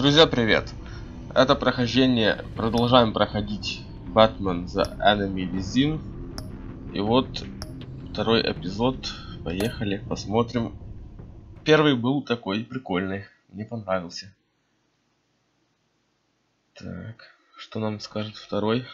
Друзья, привет! Это прохождение, продолжаем проходить Batman The Enemy Within. И вот второй эпизод, поехали, посмотрим. Первый был такой прикольный, мне понравился. Так, что нам скажет второй?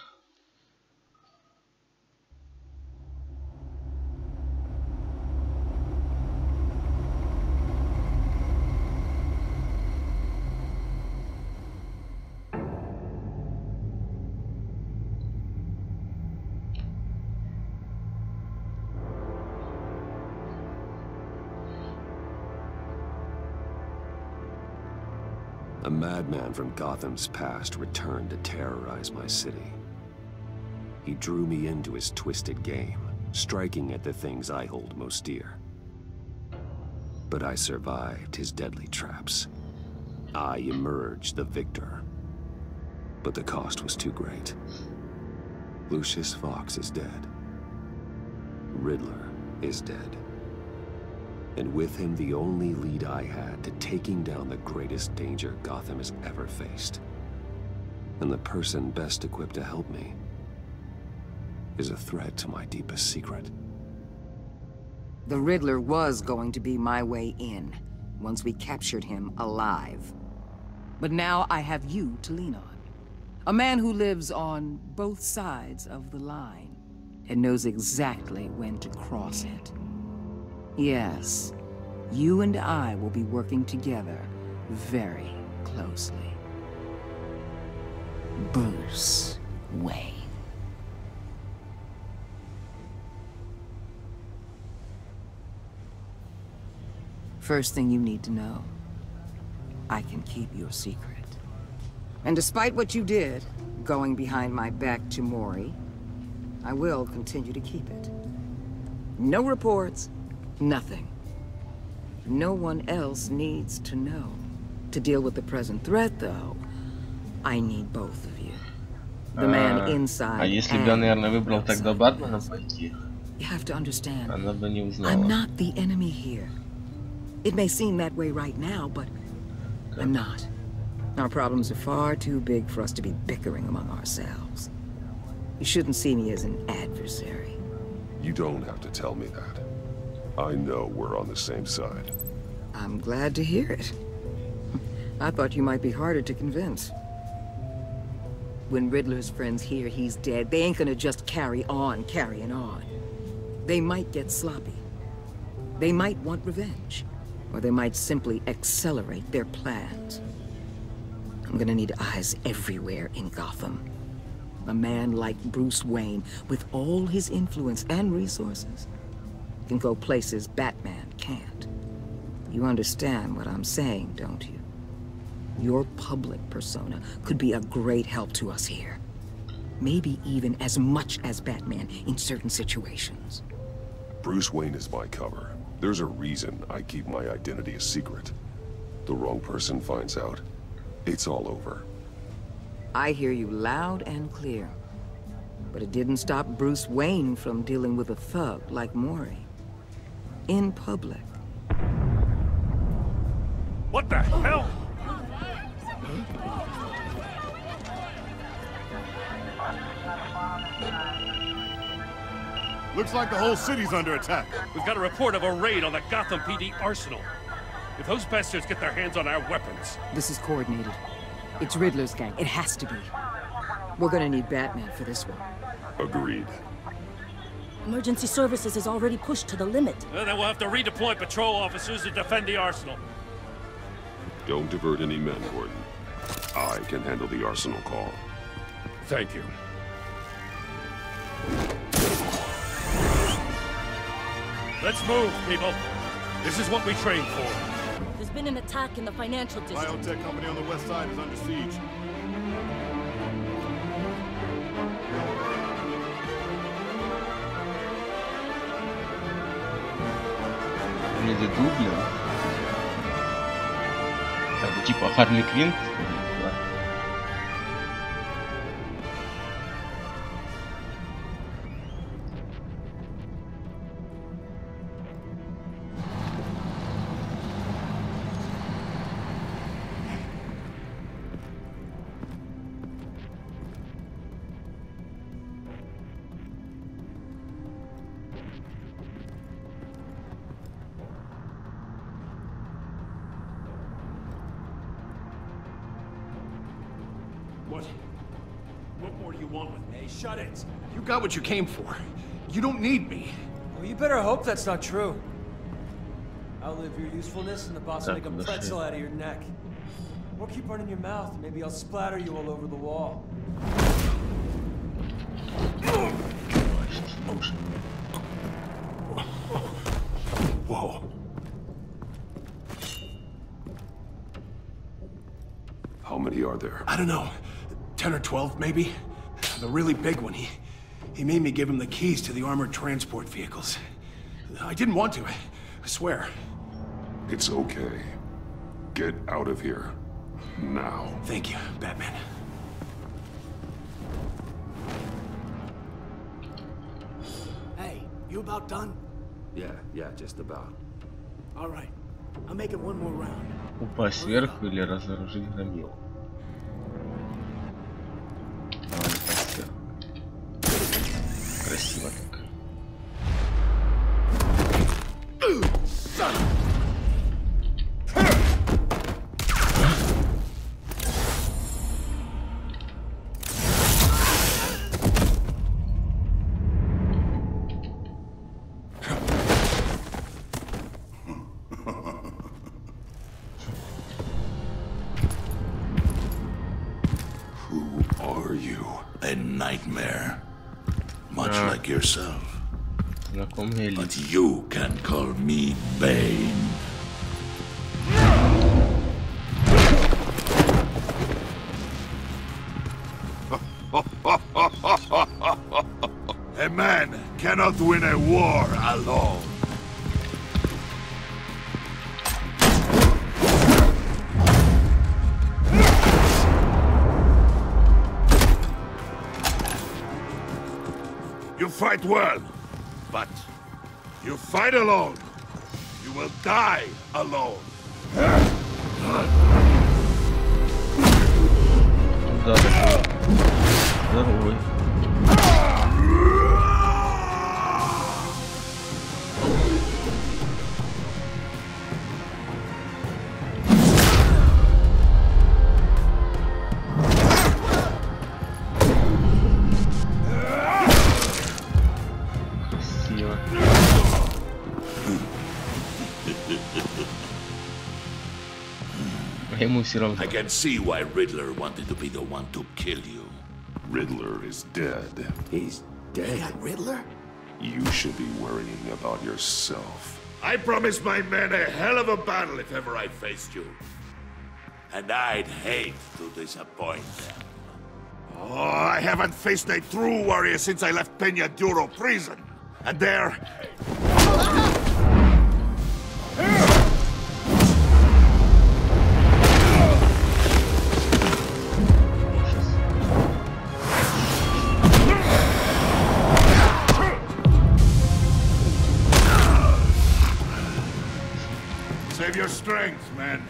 A madman from Gotham's past returned to terrorize my city. He drew me into his twisted game, striking at the things I hold most dear. But I survived his deadly traps. I emerged the victor. But the cost was too great. Lucius Fox is dead. Riddler is dead. And with him, the only lead I had to taking down the greatest danger Gotham has ever faced. And the person best equipped to help me is a threat to my deepest secret. The Riddler was going to be my way in, once we captured him alive. But now I have you to lean on. A man who lives on both sides of the line, and knows exactly when to cross it. Yes, you and I will be working together very closely. Bruce Wayne. First thing you need to know, I can keep your secret. And despite what you did, going behind my back to Mori, I will continue to keep it. No reports. Nothing. No one else needs to know. To deal with the present threat, though, I need both of you. The man inside. А если бы я, наверное, выбрал тогда Батмана пойти, you have to understand, она бы не узнала. I'm not the enemy here. It may seem that way right now, but I'm not. Our problems are far too big for us to be bickering among ourselves. You shouldn't see me as an adversary. You don't have to tell me that. I know we're on the same side. I'm glad to hear it. I thought you might be harder to convince. When Riddler's friends hear he's dead, they ain't gonna just carry on carrying on. They might get sloppy. They might want revenge. Or they might simply accelerate their plans. I'm gonna need eyes everywhere in Gotham. A man like Bruce Wayne, with all his influence and resources, can go places Batman can't. You understand what I'm saying, don't you? Your public persona could be a great help to us here. Maybe even as much as Batman in certain situations. Bruce Wayne is my cover. There's a reason I keep my identity a secret. The wrong person finds out, it's all over. I hear you loud and clear. But it didn't stop Bruce Wayne from dealing with a thug like Mori. In public. What the hell? Looks like the whole city's under attack. We've got a report of a raid on the Gotham PD arsenal. If those bastards get their hands on our weapons... This is coordinated. It's Riddler's gang. It has to be. We're gonna need Batman for this one. Agreed. Emergency services is already pushed to the limit. Then we'll have to redeploy patrol officers to defend the arsenal. Don't divert any men, Gordon. I can handle the arsenal call. Thank you. Let's move, people. This is what we trained for. There's been an attack in the financial district. Biotech company on the west side is under siege. Или дублер. Это типа Харли Квинн. want with me. Hey, shut it. You got what you came for. You don't need me. Well, you better hope that's not true. Outlive your usefulness and the boss will make a pretzel out of your neck. Or keep running your mouth, and maybe I'll splatter you all over the wall. Whoa. How many are there? I don't know. 10 or 12, maybe? The really big one, he made me give him the keys to the armored transport vehicles. I didn't want to, I swear. It's okay. Get out of here. Now. Thank you, Batman. Hey, you about done? Yeah, just about. All right. I'll make it one more round. Упасть сверху или разоружить громил? Давай упасть сверху. Красиво так. A nightmare. Much like yourself. But you can call me Bane. A man cannot win a war alone. You fight well, but you fight alone. You will die alone. Здоровый. I can see why Riddler wanted to be the one to kill you. Riddler is dead. He's dead? Yeah, Riddler? You should be worrying about yourself. I promised my men a hell of a battle if ever I faced you. And I'd hate to disappoint them. Oh, I haven't faced a true warrior since I left Peña Duro prison. And there... Save your strength, man.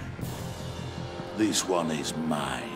This one is mine.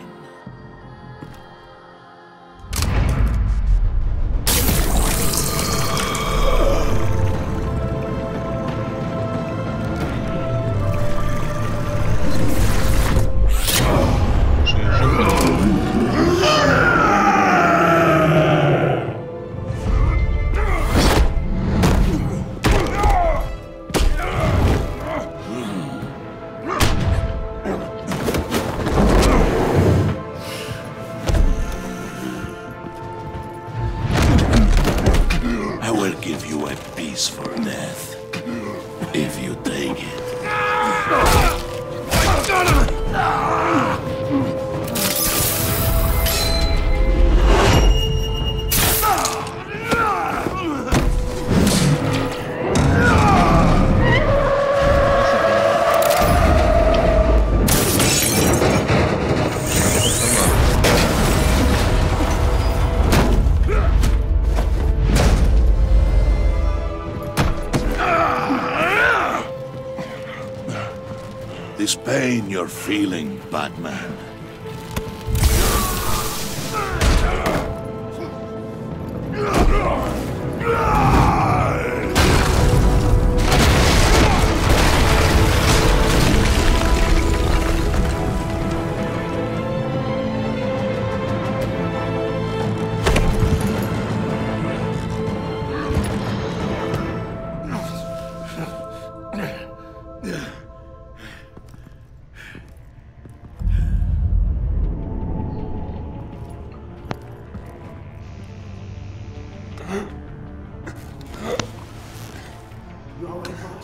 This pain you're feeling, Batman.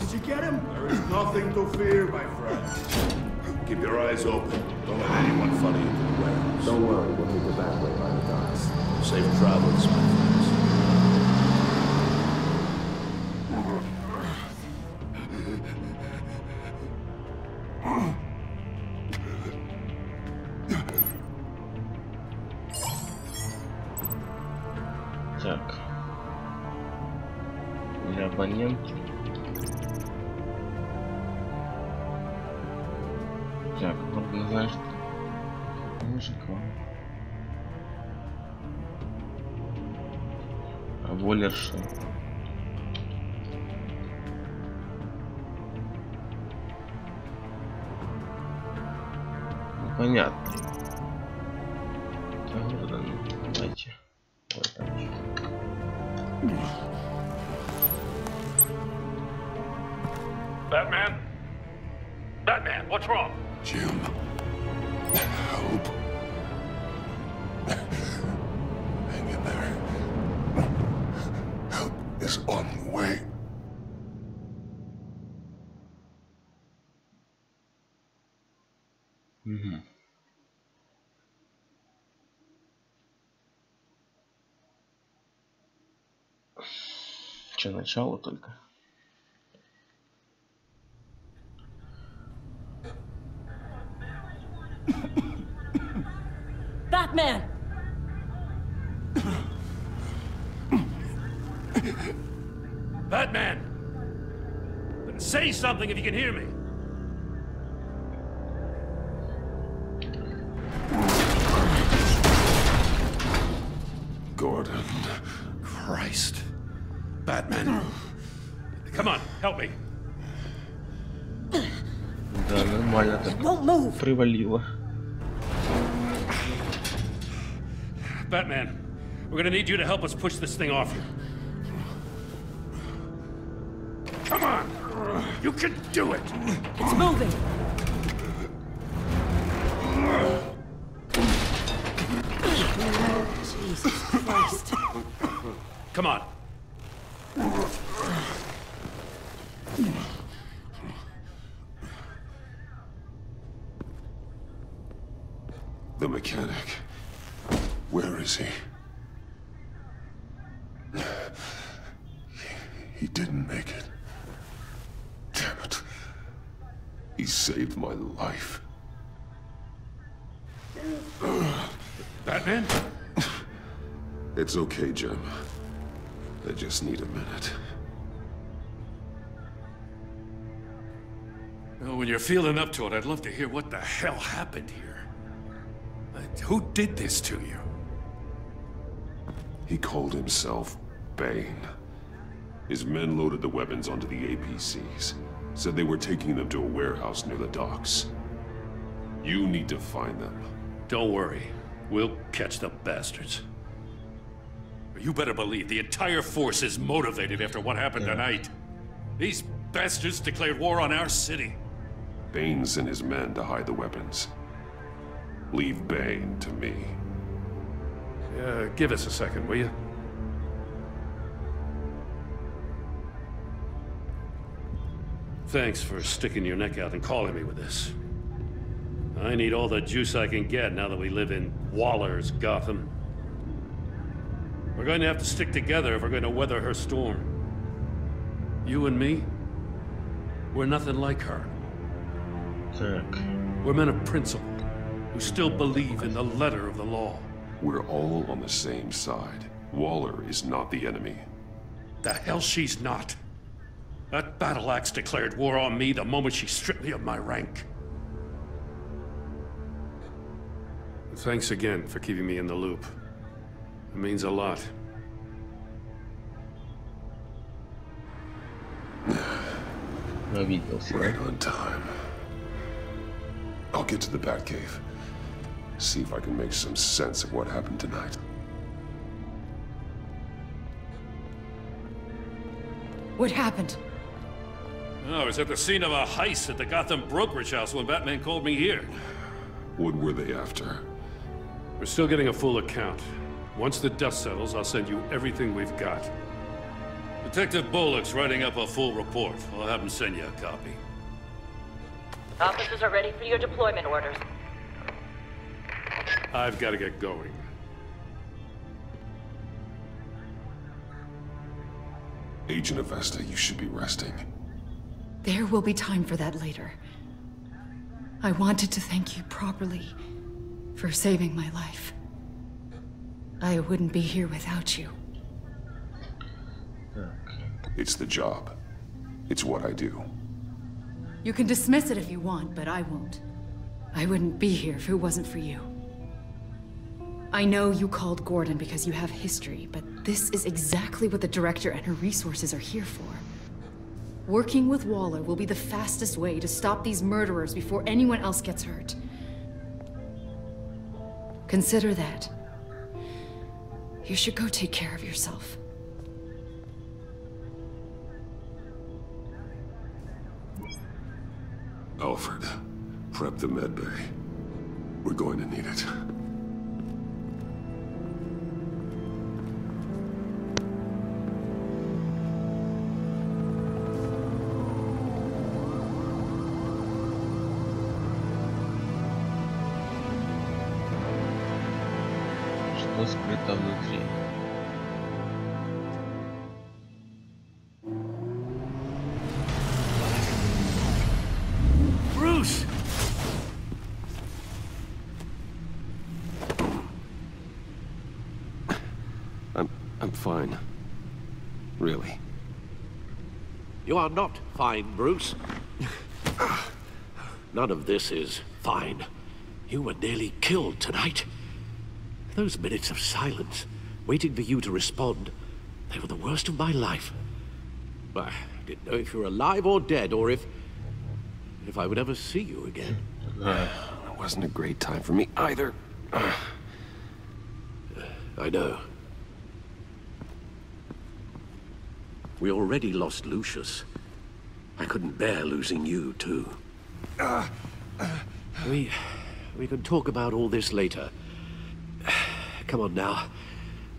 Did you get him? There is nothing to fear, my friend. Keep your eyes open. Don't let anyone follow you to the warehouse. Don't worry, we'll meet the back way by the docks. Safe travels, my friends. Так. Для абонента. Так, вот знаешь, мужика. А больше. Ну, понятно. Так, ну, давайте. Вот так. Batman? Batman, what's wrong? Jim. Help. Hang in there. Help is on the way. Че, начало только? Batman! Batman! Say something if you can hear me. Gordon. Christ. Batman. Come on, help me. Да, нормально так. Won't move. Привалило. Batman, we're gonna need you to help us push this thing off you. Come on! You can do it! It's moving. Jesus Christ. Come on. The mechanic. Where is he? He didn't make it. Damn it. He saved my life. Batman? It's okay, Jim. I just need a minute. Well, when you're feeling up to it, I'd love to hear what the hell happened here. Who did this to you? He called himself Bane. His men loaded the weapons onto the APCs. Said they were taking them to a warehouse near the docks. You need to find them. Don't worry. We'll catch the bastards. You better believe the entire force is motivated after what happened tonight. These bastards declared war on our city. Bane sent his men to hide the weapons. Leave Bane to me. Give us a second, will you? Thanks for sticking your neck out and calling me with this. I need all the juice I can get now that we live in Waller's Gotham. We're going to have to stick together if we're going to weather her storm. You and me, we're nothing like her. Так. We're men of principle, who still believe in the letter of the law. We're all on the same side. Waller is not the enemy. The hell she's not. That battle axe declared war on me the moment she stripped me of my rank. Thanks again for keeping me in the loop. It means a lot. Right on time. I'll get to the Batcave. See if I can make some sense of what happened tonight. What happened? I was at the scene of a heist at the Gotham brokerage house when Batman called me here. What were they after? We're still getting a full account. Once the dust settles, I'll send you everything we've got. Detective Bullock's writing up a full report. I'll have him send you a copy. Officers are ready for your deployment orders. I've got to get going. Agent Avesta, you should be resting. There will be time for that later. I wanted to thank you properly for saving my life. I wouldn't be here without you. It's the job. It's what I do. You can dismiss it if you want, but I won't. I wouldn't be here if it wasn't for you. I know you called Gordon because you have history, but this is exactly what the director and her resources are here for. Working with Waller will be the fastest way to stop these murderers before anyone else gets hurt. Consider that. You should go take care of yourself. Alfred, prep the med bay. We're going to need it. Что скрыто внутри? Bruce! I'm fine. Really. You are not fine, Bruce. None of this is fine. You were nearly killed tonight. Those minutes of silence, waiting for you to respond, they were the worst of my life. I didn't know if you were alive or dead, or if I would ever see you again. It wasn't a great time for me either. I know. We already lost Lucius. I couldn't bear losing you, too. We can talk about all this later. Come on now.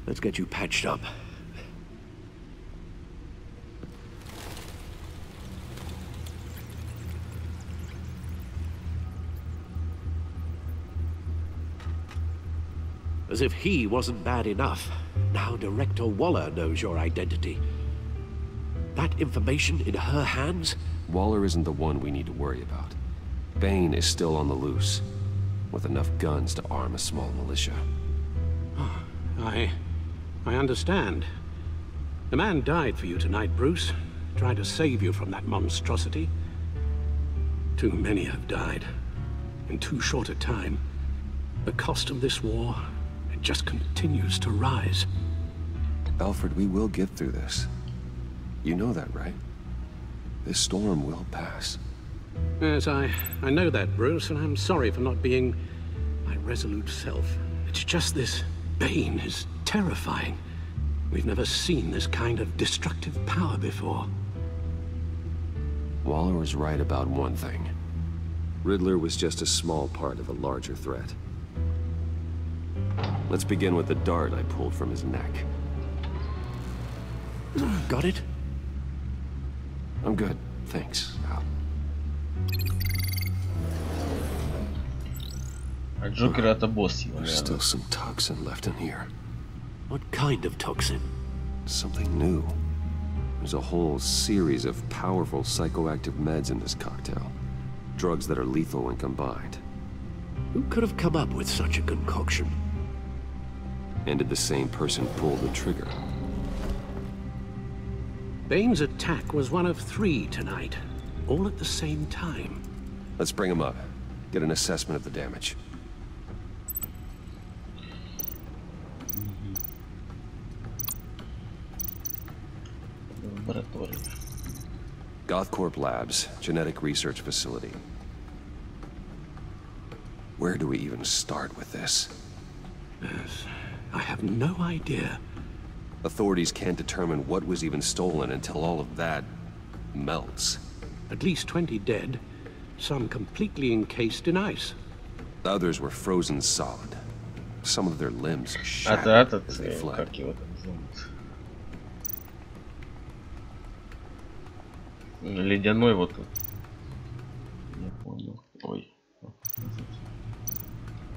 Let's get you patched up. As if he wasn't bad enough, now Director Waller knows your identity. That information in her hands? Waller isn't the one we need to worry about. Bane is still on the loose, with enough guns to arm a small militia. I understand. The man died for you tonight, Bruce. Tried to save you from that monstrosity. Too many have died. In too short a time. The cost of this war, it just continues to rise. Alfred, we will get through this. You know that, right? This storm will pass. Yes, I know that, Bruce, and I'm sorry for not being my resolute self. It's just this Bane is terrifying. We've never seen this kind of destructive power before. Waller was right about one thing. Riddler was just a small part of a larger threat. Let's begin with the dart I pulled from his neck. Got it? I'm good, thanks, Al. А Джокер это босс его, There's still some toxin left in here. What kind of toxin? Something new. There's a whole series of powerful psychoactive meds in this cocktail. Drugs that are lethal when combined. Who could have come up with such a concoction? And did the same person pull the trigger? Bane's attack was one of 3 tonight, all at the same time. Let's bring him up. Get an assessment of the damage. Gothcorp Labs, genetic research facility. Where do we even start with this? Yes, I have no idea. Authorities can't determine what was even stolen until all of that melts. At least 20 dead, some completely encased in ice. Others were frozen solid. Some of their limbs shattered as they fled. Ледяной вот тут. Не понял. Ой.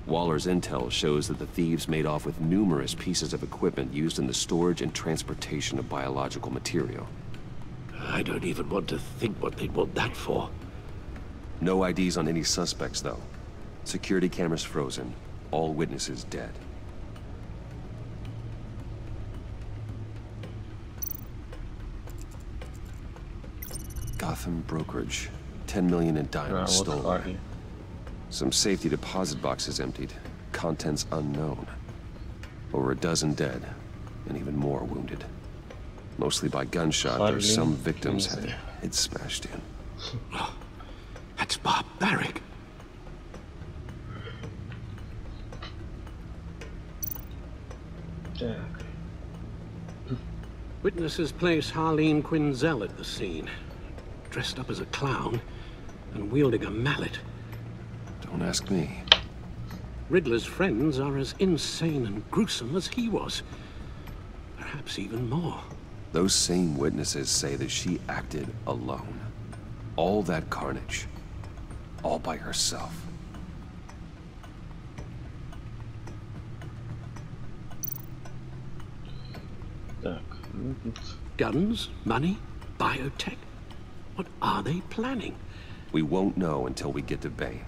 Waller's intel shows that the thieves made off with numerous pieces of equipment used in the storage and transportation of biological material. I don't even want to think what they'd want that for. No IDs on any suspects, though. Security cameras frozen. All witnesses dead. Gotham brokerage. 10 million in diamonds stolen. Some safety deposit boxes emptied. Contents unknown. Over a dozen dead, and even more wounded. Mostly by gunshot, though some victims had their heads smashed in. Oh, that's barbaric. Witnesses place Harleen Quinzel at the scene, dressed up as a clown and wielding a mallet. Don't ask me. Riddler's friends are as insane and gruesome as he was. Perhaps even more. Those same witnesses say that she acted alone. All that carnage. All by herself. Guns? Money? Biotech? What are they planning? We won't know until we get to Bane.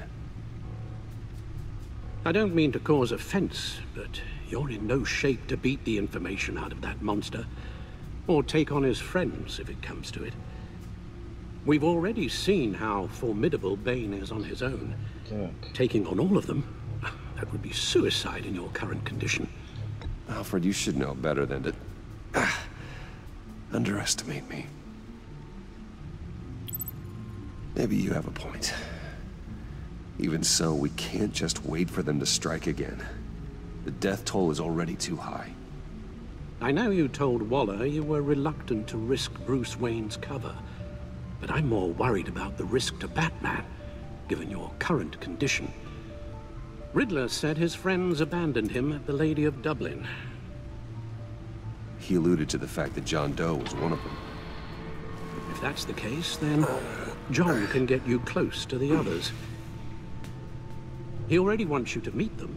I don't mean to cause offense, but you're in no shape to beat the information out of that monster, or take on his friends if it comes to it. We've already seen how formidable Bane is on his own. Taking on all of them, that would be suicide in your current condition. Alfred, you should know better than to underestimate me. Maybe you have a point. Even so, we can't just wait for them to strike again. The death toll is already too high. I know you told Waller you were reluctant to risk Bruce Wayne's cover, but I'm more worried about the risk to Batman, given your current condition. Riddler said his friends abandoned him at the Lady of Dublin. He alluded to the fact that John Doe was one of them. If that's the case, then John can get you close to the others. He already wants you to meet them.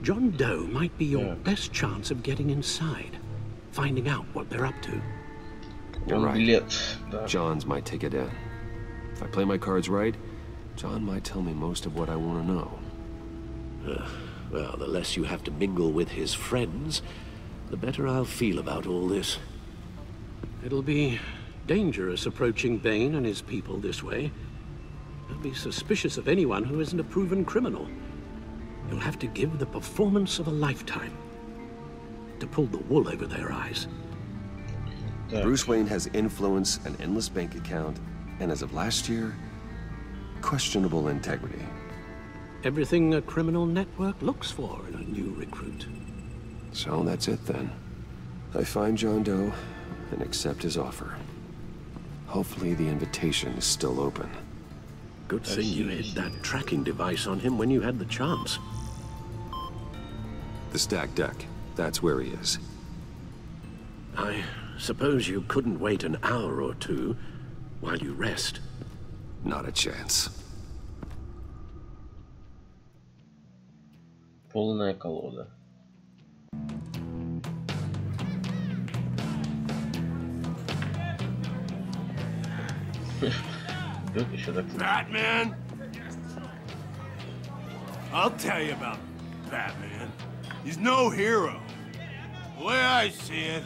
John Doe might be your best chance of getting inside, finding out what they're up to. You're right. John's my ticket in. If I play my cards right, John might tell me most of what I want to know. Well, the less you have to mingle with his friends, the better I'll feel about all this. It'll be dangerous approaching Bane and his people this way. They'll be suspicious of anyone who isn't a proven criminal. You'll have to give the performance of a lifetime to pull the wool over their eyes. Bruce Wayne has influence, an endless bank account, and as of last year, questionable integrity. Everything a criminal network looks for in a new recruit. So that's it then. I find John Doe and accept his offer. Hopefully the invitation is still open. Good thing you hid that tracking device on him when you had the chance. The stacked deck. That's where he is. I suppose you couldn't wait an hour or two while you rest. Not a chance. Полная колода. Batman? I'll tell you about Batman. He's no hero. The way I see it,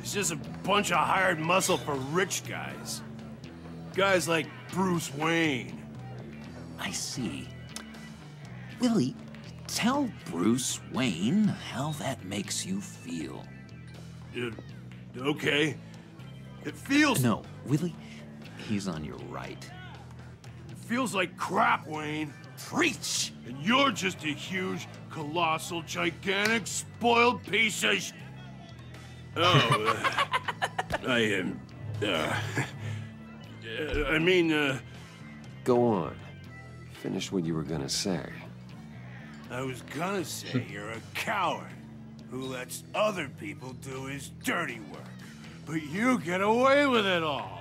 he's just a bunch of hired muscle for rich guys. Guys like Bruce Wayne. I see. Willie, tell Bruce Wayne how that makes you feel. Okay. It feels... No, Willie, he's on your right. It feels like crap, Wayne. Preach! And you're just a huge, colossal, gigantic, spoiled piece of sh... Oh, I mean, Go on. Finish what you were gonna say. I was gonna say you're a coward who lets other people do his dirty work. But you get away with it all.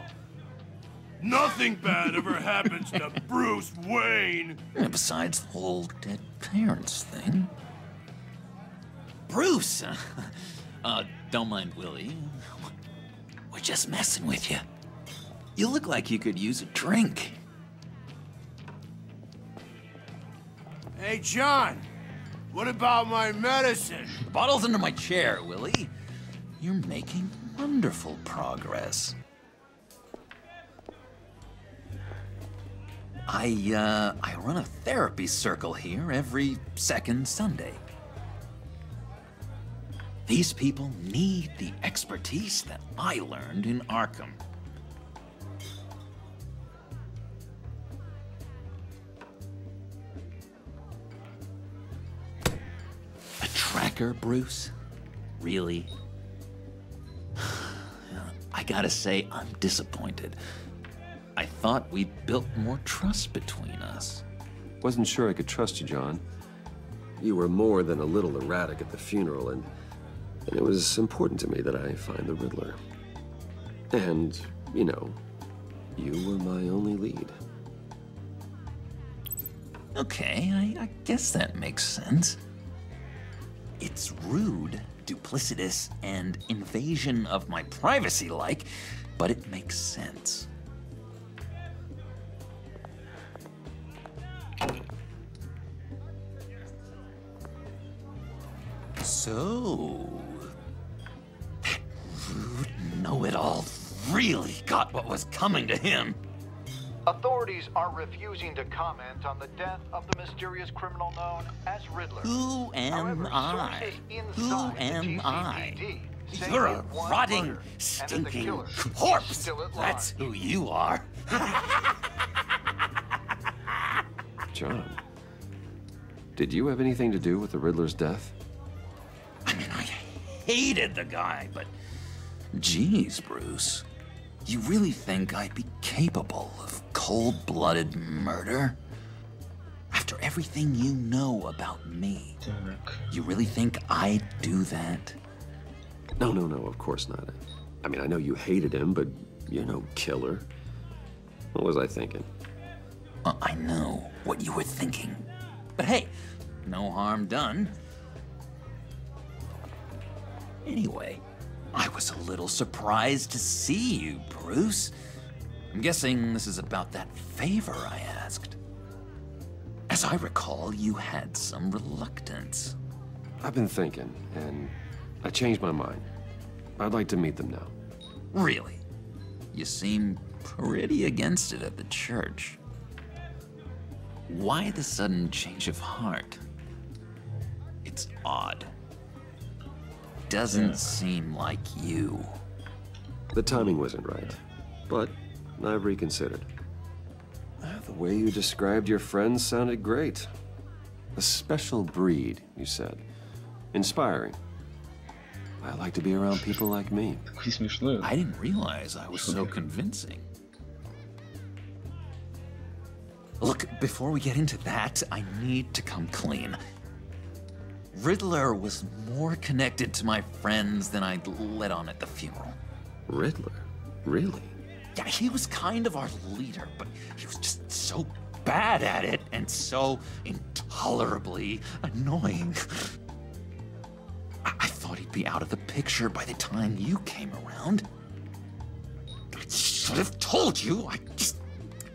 Nothing bad ever happens to Bruce Wayne. Besides the whole dead parents thing. Bruce! Don't mind Willie. We're just messing with you. You look like you could use a drink. Hey, John. What about my medicine? The bottle's under my chair, Willie. You're making wonderful progress. I run a therapy circle here every second Sunday. These people need the expertise that I learned in Arkham. A tracker, Bruce? Really? I gotta say, I'm disappointed. I thought we'd built more trust between us. Wasn't sure I could trust you, John. You were more than a little erratic at the funeral, and it was important to me that I find the Riddler. And, you know, you were my only lead. Okay, I guess that makes sense. It's rude, duplicitous, and invasion of my privacy-like, but it makes sense. So, that rude know-it-all really got what was coming to him. Authorities are refusing to comment on the death of the mysterious criminal known as Riddler. Who am I? Who am I? You're a rotting, stinking corpse. That's who you are. John, did you have anything to do with the Riddler's death? I mean, I hated the guy, but geez, Bruce. You really think I'd be capable of cold-blooded murder? After everything you know about me, you really think I'd do that? No, of course not. I mean, I know you hated him, but you're no killer. What was I thinking? I know what you were thinking. But hey, no harm done. Anyway, I was a little surprised to see you, Bruce. I'm guessing this is about that favor I asked. As I recall, you had some reluctance. I've been thinking, and I changed my mind. I'd like to meet them now. Really? You seem pretty against it at the church. Why the sudden change of heart? It's odd. Doesn't seem like you. The timing wasn't right, but I've reconsidered. The way you described your friends sounded great. A special breed, you said. Inspiring. I like to be around people like me. I didn't realize I was so convincing. Look, before we get into that, I need to come clean. Riddler was more connected to my friends than I'd let on at the funeral. Riddler? Really? Yeah, he was kind of our leader, but he was just so bad at it and so intolerably annoying. I thought he'd be out of the picture by the time you came around. I should have told you.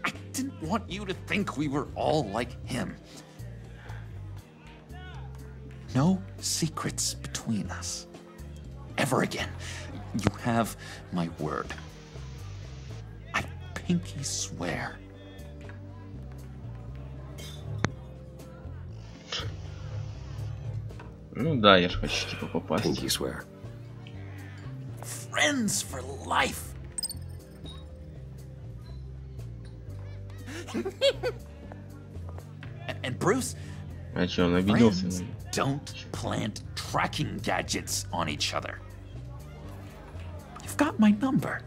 I didn't want you to think we were all like him. No secrets between us. Ever again. You have my word. I pinky swear. Ну да, я же хочу типа попасть. Pinky swear. Friends for life. And Bruce, А чё, он обиделся? friends don't plant tracking gadgets on each other. You've got my number.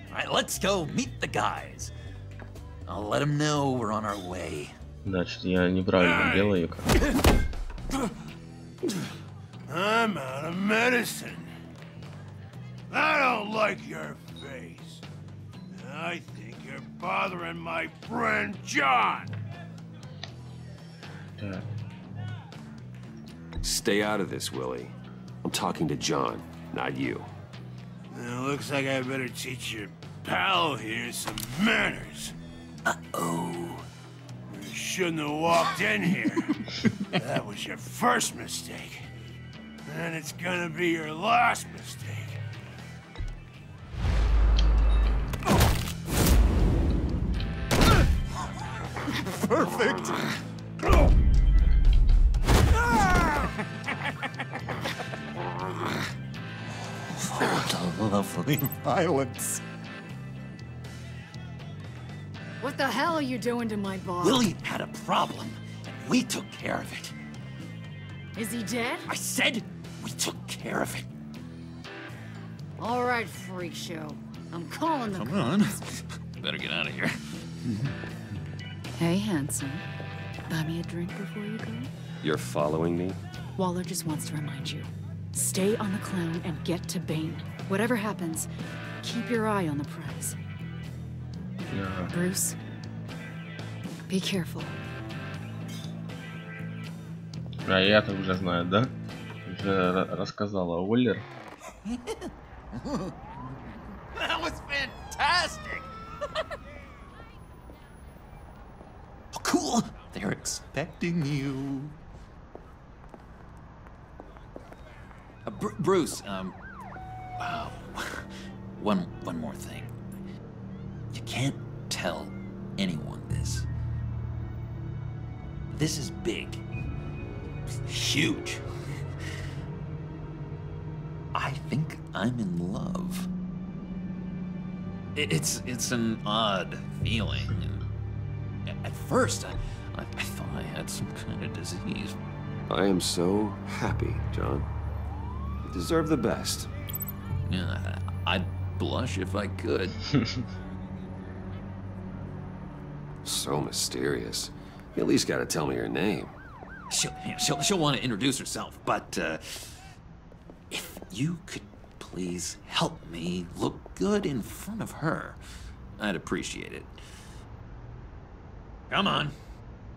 All right, let's go meet the guys. I'll let them know we're on our way. Да, что-то я неправильно делаю как. I'm out of medicine. I don't like your face. I think you're bothering my friend John. Stay out of this, Willie. I'm talking to John, not you. It looks like I better teach your pal here some manners. Uh-oh. You shouldn't have walked in here. That was your first mistake. And it's gonna be your last mistake. Perfect. What lovely violence. What the hell are you doing to my boss? Willie had a problem, and we took care of it. Is he dead? I said we took care of it. All right, freak show. I'm calling the Come on. Better get out of here. Hey, handsome. Buy me a drink before you go? You're following me? Waller just wants to remind you. Stay on the clown and get to Bane. Whatever happens, keep your eye on the prize. Yeah. Bruce, be careful. А я-то уже знаю, да? Уже рассказала Уоллер. That was fantastic! Oh, cool! They're expecting you. Bruce, wow. One more thing. You can't tell anyone this. This is big. Huge. I think I'm in love. It's an odd feeling. At first, I thought I had some kind of disease. I am so happy, John. You deserve the best. Yeah, I'd blush if I could. So mysterious. You at least gotta tell me your name. She'll want to introduce herself, but if you could please help me look good in front of her, I'd appreciate it. Come on.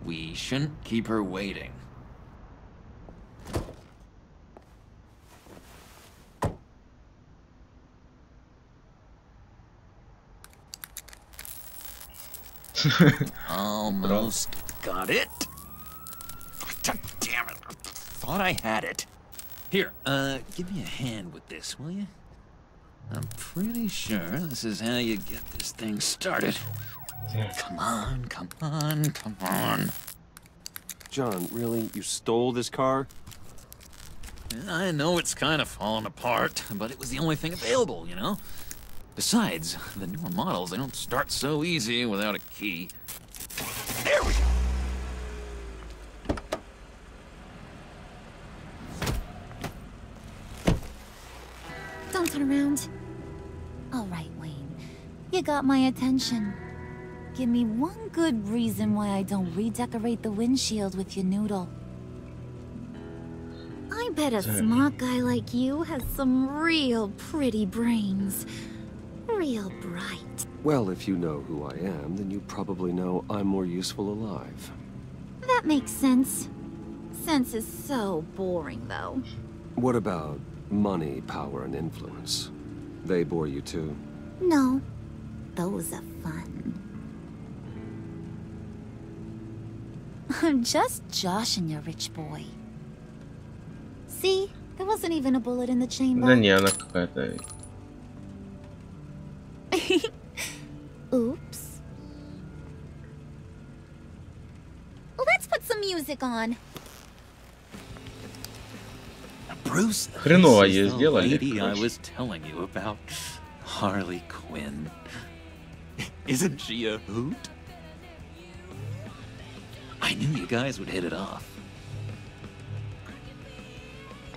We shouldn't keep her waiting. Almost got it. Damn it. Thought I had it. Here, give me a hand with this, will you? I'm pretty sure this is how you get this thing started. Come on, come on, come on. John, really? You stole this car? I know it's kind of falling apart, but it was the only thing available, you know? Besides, the newer models, they don't start so easy without a key. There we go! Don't turn around. All right, Wayne. You got my attention. Give me one good reason why I don't redecorate the windshield with your noodle. I bet a smart guy like you has some real pretty brains. Real bright. Well, if you know who I am, then you probably know I'm more useful alive. That makes sense. Sense is so boring, though. What about money, power, and influence? They bore you too? No. Those are fun. I'm just joshing you, rich boy. See? There wasn't even a bullet in the chamber. Да не, она какая-то... Oops. Let's put some music on. Bruce, Хреново this ей is the сделали. lady I was telling you about. Harley Quinn. Isn't she a hoot? I knew you guys would hit it off.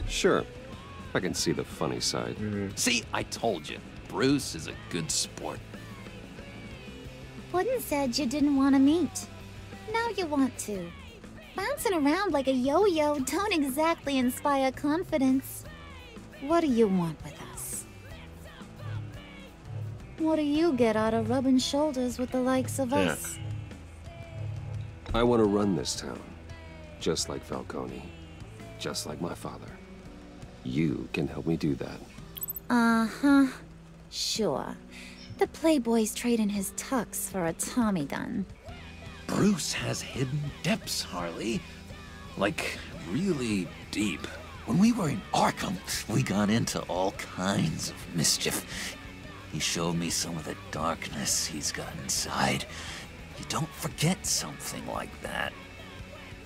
Sure. I can see the funny side. See, I told you. Bruce is a good sport. Wooden said you didn't want to meet. Now you want to. Bouncing around like a yo-yo don't exactly inspire confidence. What do you want with us? What do you get out of rubbing shoulders with the likes of us? I want to run this town, just like Falcone, just like my father. You can help me do that. Uh-huh. Sure. The Playboy's trading his tux for a Tommy gun. Bruce has hidden depths, Harley. Like, really deep. When we were in Arkham, we got into all kinds of mischief. He showed me some of the darkness he's got inside. You don't forget something like that.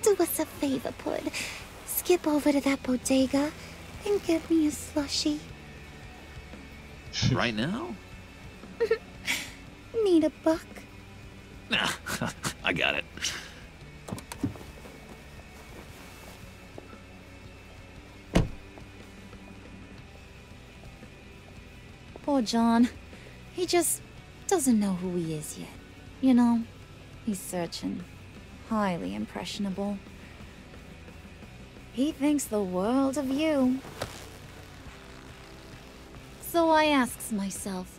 Do us a favor, Pud. Skip over to that bodega and get me a slushie. Right now? Need a buck? Nah, I got it. Poor John. He just doesn't know who he is yet. You know, he's searching. Highly impressionable. He thinks the world of you. So I asks myself,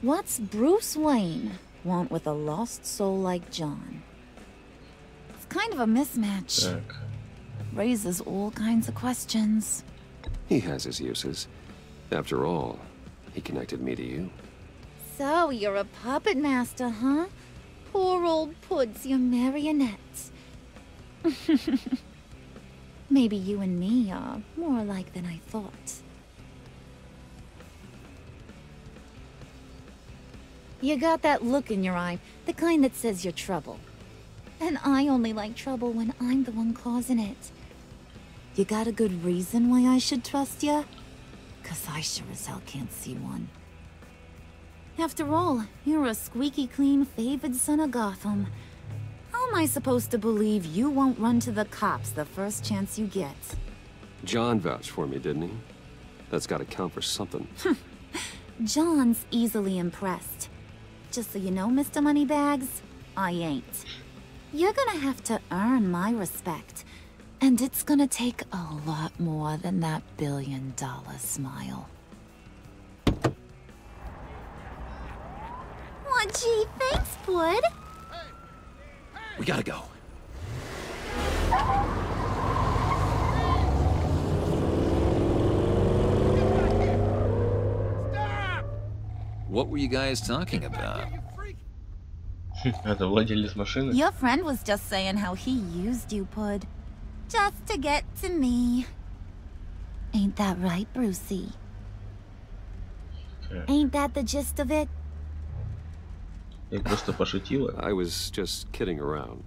what's Bruce Wayne want with a lost soul like John? It's kind of a mismatch. Raises all kinds of questions. He has his uses. After all, he connected me to you. So you're a puppet master, huh? Poor old Pud's your marionette. Maybe you and me are more alike than I thought. You got that look in your eye, the kind that says you're trouble. And I only like trouble when I'm the one causing it. You got a good reason why I should trust you? 'Cause I sure as hell can't see one. After all, you're a squeaky clean favored son of Gotham. How am I supposed to believe you won't run to the cops the first chance you get? John vouched for me, didn't he? That's gotta count for something. John's easily impressed. Just so you know, Mr. Moneybags, I ain't. You're gonna have to earn my respect. And it's gonna take a lot more than that billion-dollar smile. Oh, gee, thanks, Bud. We gotta go. What were you guys talking about? Это владелец машины. Your friend was just saying how he used you, Pud. Just to get to me. Ain't that right, Brucey? Ain't that the gist of it? Я просто пошутила. I was just kidding around.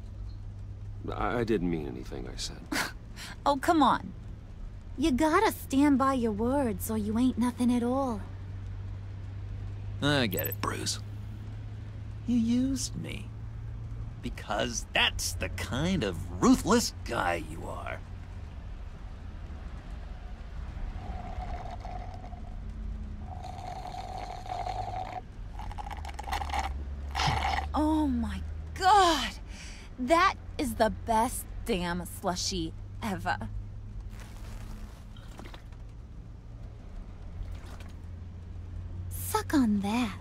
I didn't mean anything I said. Oh, come on. You gotta stand by your words or you ain't nothing at all. I get it, Bruce. You used me. Because that's the kind of ruthless guy you are. Oh my god! That is the best damn slushie ever. Suck on that.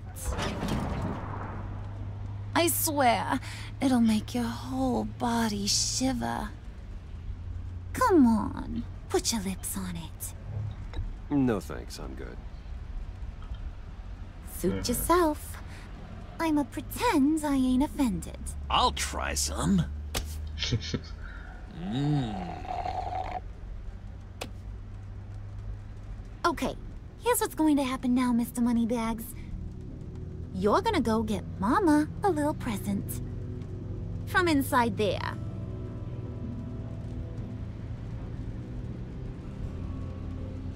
I swear, it'll make your whole body shiver. Come on, put your lips on it. No thanks, I'm good. Suit yourself. I'ma pretend I ain't offended. I'll try some. Okay, here's what's going to happen now, Mr. Moneybags. You're gonna go get Mama a little present. From inside there.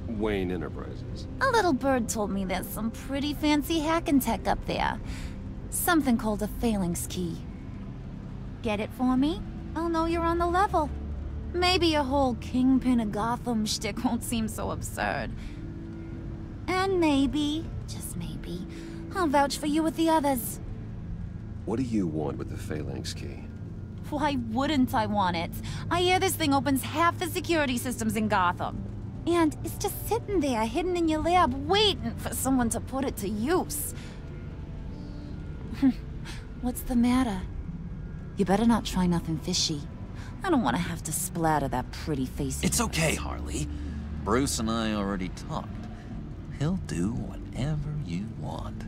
Wayne Enterprises. A little bird told me there's some pretty fancy hacking tech up there. Something called a phalanx key. Get it for me? I'll know you're on the level. Maybe your whole Kingpin of Gotham shtick won't seem so absurd. And maybe, just maybe, I'll vouch for you with the others. What do you want with the phalanx key? Why wouldn't I want it? I hear this thing opens half the security systems in Gotham. And it's just sitting there, hidden in your lab, waiting for someone to put it to use. What's the matter? You better not try nothing fishy. I don't want to have to splatter that pretty face. It's okay, Harley. Bruce and I already talked. He'll do whatever you want.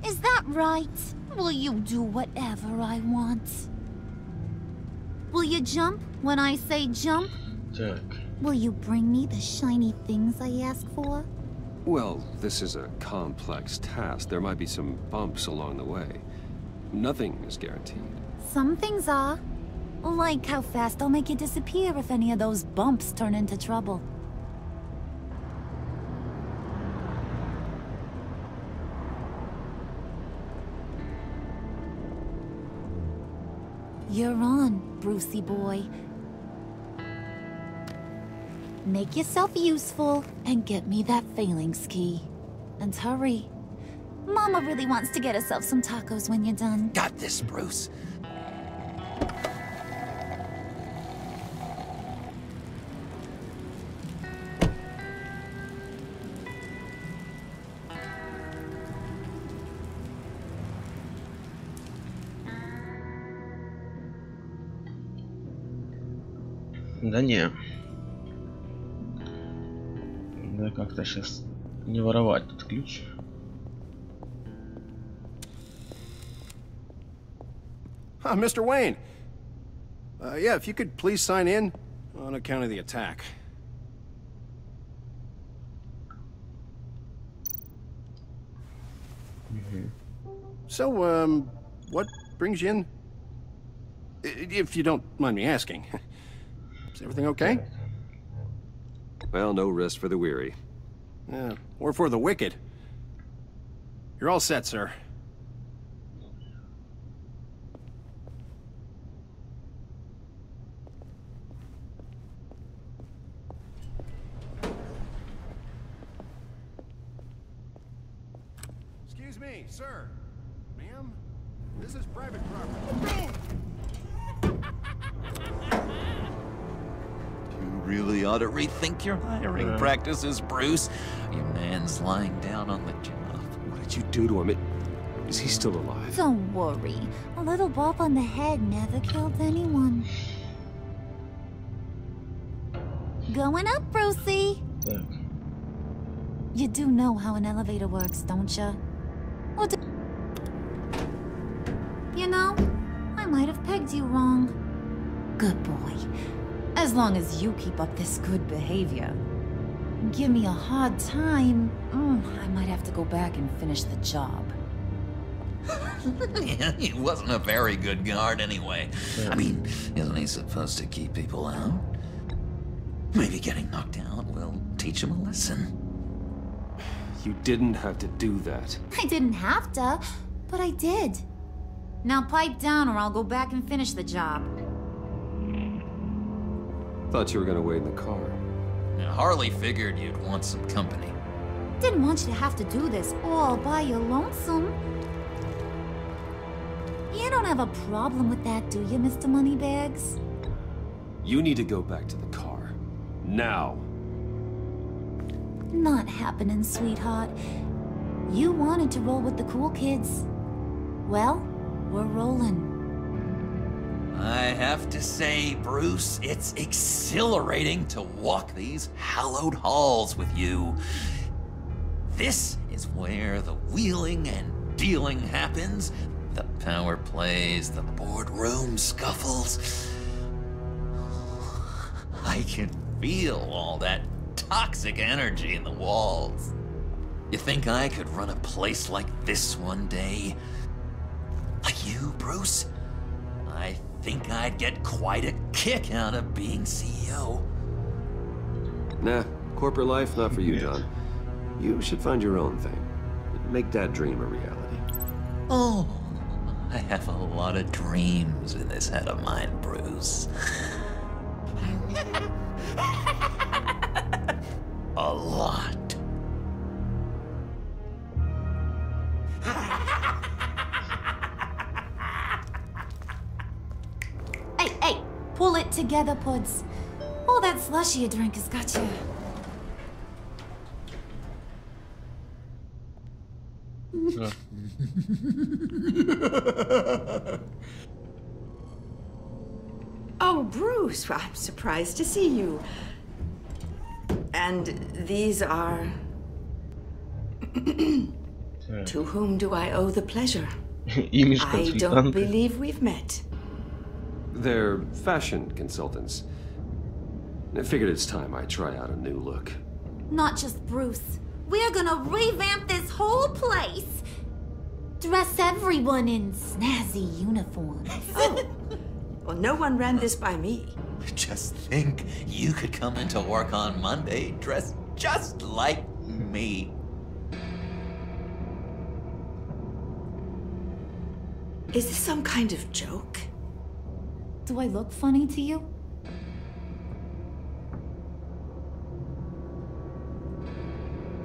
Is that right? Will you do whatever I want? Will you jump when I say jump? Так. Will you bring me the shiny things I ask for? Well, this is a complex task. There might be some bumps along the way. Nothing is guaranteed. Some things are. Like how fast I'll make you disappear if any of those bumps turn into trouble. You're on, Brucey boy. Make yourself useful and get me that phalanx key. And hurry. Mama really wants to get herself some tacos when you're done. Got this, Bruce. Да не. Да как-то сейчас не воровать этот ключ. Mr. Wayne. Yeah, if you could please sign in on account of the attack. So, what brings you in? If you don't mind me asking. Is everything okay? Well, no rest for the weary. Yeah, or for the wicked. You're all set, sir. Excuse me, sir. Ma'am, this is private property. Really ought to rethink your hiring practices, Bruce. Your man's lying down on the job. What did you do to him? Is he still alive? Don't worry. A little bump on the head never killed anyone. Going up, Brucey. Так. You do know how an elevator works, don't you? Or you know, I might have pegged you wrong. Good boy. As long as you keep up this good behavior. Give me a hard time, I might have to go back and finish the job. Yeah, he wasn't a very good guard anyway. I mean, isn't he supposed to keep people out? Maybe getting knocked out will teach him a lesson. You didn't have to do that. I didn't have to, but I did. Now pipe down or I'll go back and finish the job. Thought you were gonna wait in the car. Now, Harley figured you'd want some company. Didn't want you to have to do this all by your lonesome. You don't have a problem with that, do you, Mr. Moneybags? You need to go back to the car. Now. Not happening, sweetheart. You wanted to roll with the cool kids. Well, we're rolling. I have to say, Bruce, it's exhilarating to walk these hallowed halls with you. This is where the wheeling and dealing happens, the power plays, the boardroom scuffles. I can feel all that toxic energy in the walls. You think I could run a place like this one day? Like you, Bruce? I think I'd get quite a kick out of being CEO. Nah, corporate life, not for you, John. You should find your own thing. Make that dream a reality. Oh, I have a lot of dreams in this head of mine, Bruce. A lot. Hey, pull it together, Puds. All that slushy you drink has got you. Oh, Bruce, I'm surprised to see you. And these are... To whom do I owe the pleasure? I don't believe we've met. They're fashion consultants. I figured it's time I try out a new look. Not just Bruce. We're gonna revamp this whole place. Dress everyone in snazzy uniforms. Oh. Well, no one ran this by me. Just think, you could come into work on Monday dressed just like me. Is this some kind of joke? Do I look funny to you?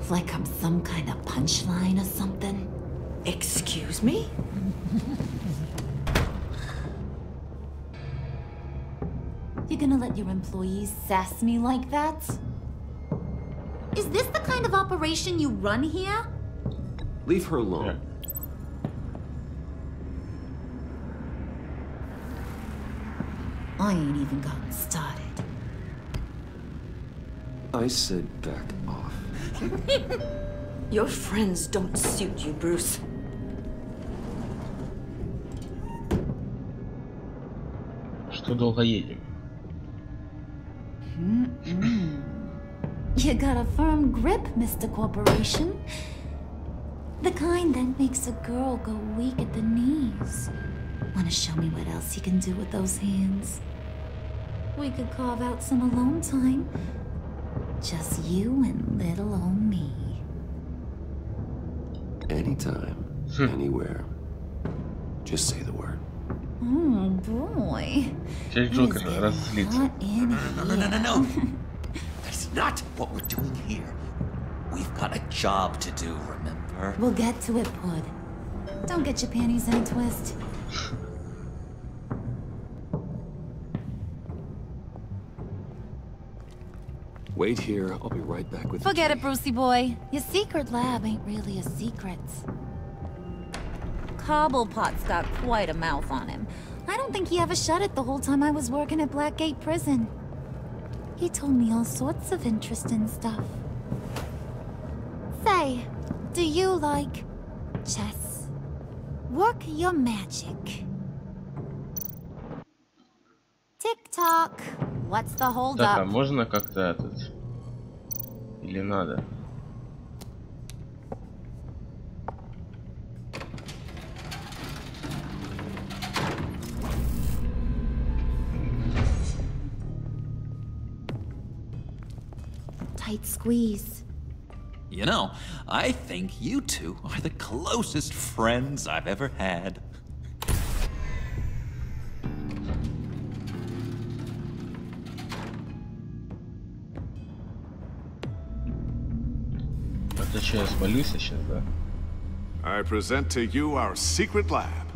Like I'm some kind of punchline or something? Excuse me? You gonna let your employees sass me like that? Is this the kind of operation you run here? Leave her alone. I ain't even gotten started. I said back off. Your friends don't suit you, Bruce. Что долго едем? You got a firm grip, Mr. Corporation. The kind that makes a girl go weak at the knees. Wanna show me what else you can do with those hands? We could carve out some alone time. Just you and little old me. Anytime, anywhere. Just say the word. Oh boy. No. That's not what we're doing here. We've got a job to do, remember? We'll get to it, Pud. Don't get your panties in a twist. Wait here, I'll be right back with you. Forget it, Brucey boy. Your secret lab ain't really a secret. Cobblepot's got quite a mouth on him. I don't think he ever shut it the whole time I was working at Blackgate Prison. He told me all sorts of interesting stuff. Say, do you like chess? Work your magic. Tick-tock. What's the hold Так, up? а можно как-то этот? Или надо? Tight squeeze. You know, I think you two are the closest friends I've ever had. Это что, я спалюсь сейчас, да? I present to you our secret lab.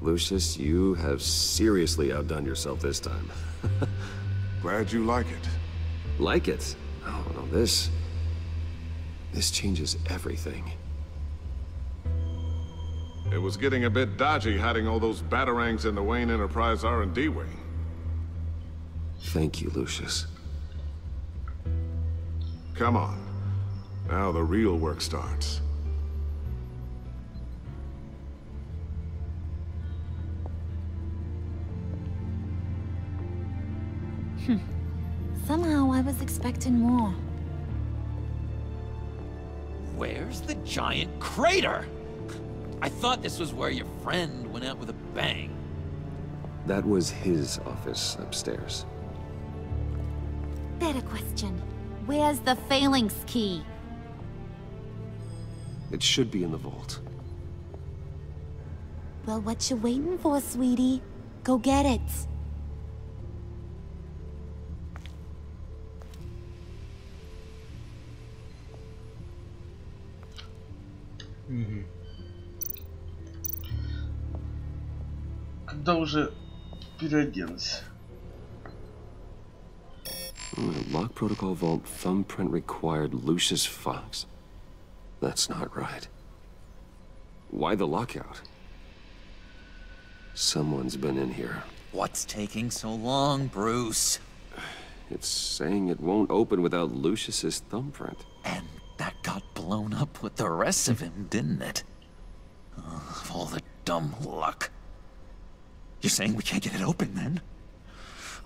Lucius, you have seriously outdone yourself this time. Glad you like it. Like it? Oh, no, this changes everything. It was getting a bit dodgy hiding all those batarangs in the Wayne Enterprise R&D wing. Thank you, Lucius. Come on. Now the real work starts. Somehow I was expecting more. Where's the giant crater? I thought this was where your friend went out with a bang. That was his office upstairs. Better question. Where's the phalanx key? It should be in the vault. Well, what you waiting for, sweetie? Go get it. Когда уже переоденусь? Lock protocol vault thumbprint required Lucius Fox. That's not right. Why the lockout? Someone's been in here. What's taking so long, Bruce? It's saying it won't open without Lucius's thumbprint. And that got blown up with the rest of him, didn't it? All the dumb luck. You're saying we can't get it open, then?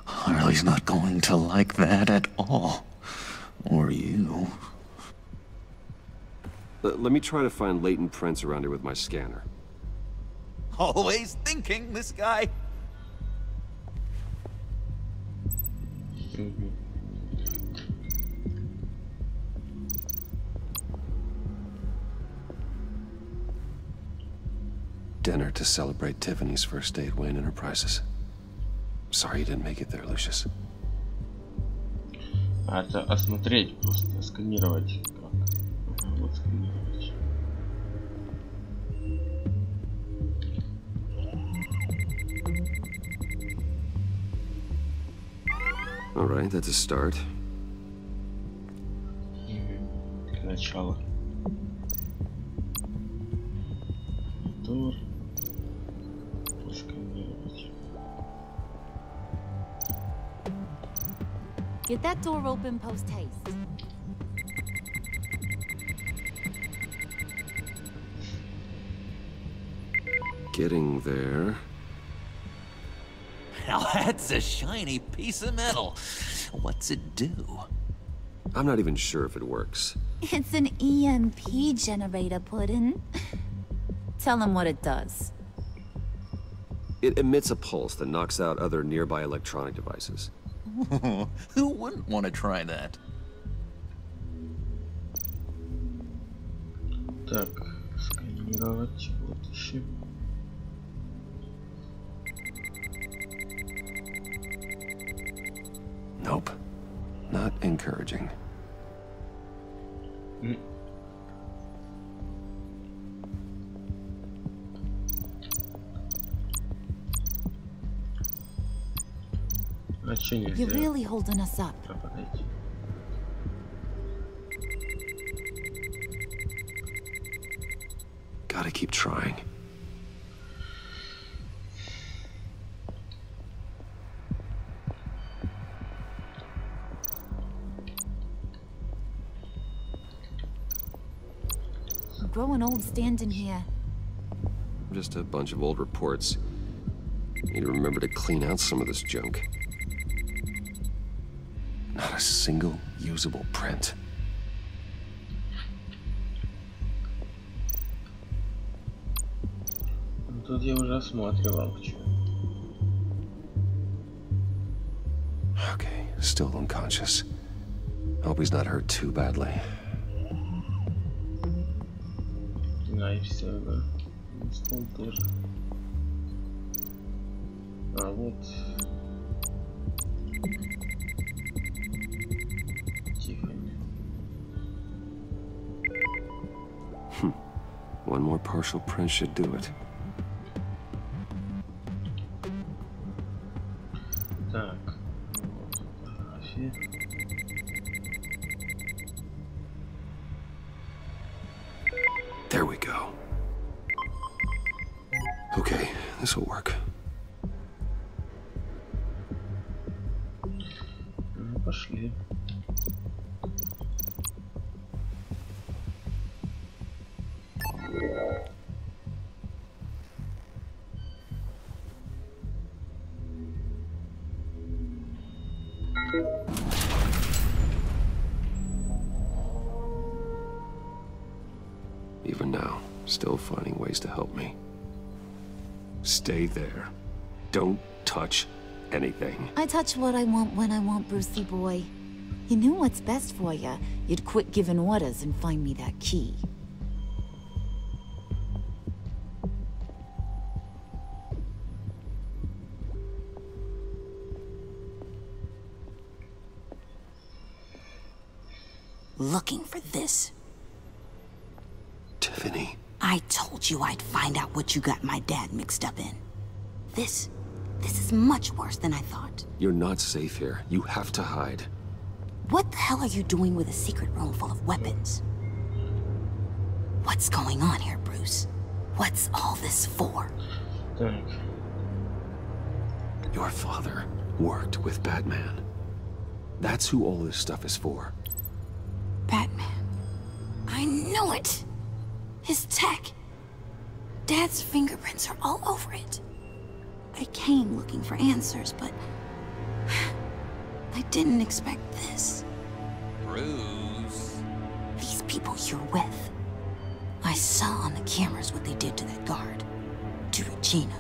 Harley's not going to like that at all. Or you. Let me try to find latent prints around here with my scanner. Always thinking, this guy. Dinner to celebrate Tiffany's first day at Wayne Enterprises. Sorry you didn't make it there, Lucius. А это осмотреть, просто сканировать. Как? Вот сканировать. All right, that's a start. Начало. Мотор. Сканировать. Get that door open post-haste. Getting there. Now that's a shiny piece of metal. What's it do? I'm not even sure if it works. It's an EMP generator, Puddin'. Tell him what it does. It emits a pulse that knocks out other nearby electronic devices. Who wouldn't want to try that? Так, сканировать. Вот еще. Nope. Not encouraging. You're really holding us up. Gotta keep trying. I'm growing old standing here. Just a bunch of old reports. Need to remember to clean out some of this junk. Not a single usable print. Тут я уже осматривал. Okay, still unconscious. Hope he's not hurt too badly. Да, и все, да. Стол тоже. А вот. Тиффани. One more partial print should do it. Так. Вот фотографии. There we go. Okay, this will work. Пошли. Even now, still finding ways to help me. Stay there. Don't touch anything. I touch what I want when I want, Brucey boy. You knew what's best for you. You'd quit giving orders and find me that key. Looking for this. Tiffany. I told you I'd find out what you got my dad mixed up in. This is much worse than I thought. You're not safe here. You have to hide. What the hell are you doing with a secret room full of weapons? What's going on here, Bruce? What's all this for? Your father worked with Batman. That's who all this stuff is for. Batman. I knew it! His tech. Dad's fingerprints are all over it. I came looking for answers, but I didn't expect this. Bruce. These people you're with. I saw on the cameras what they did to that guard. To Regina.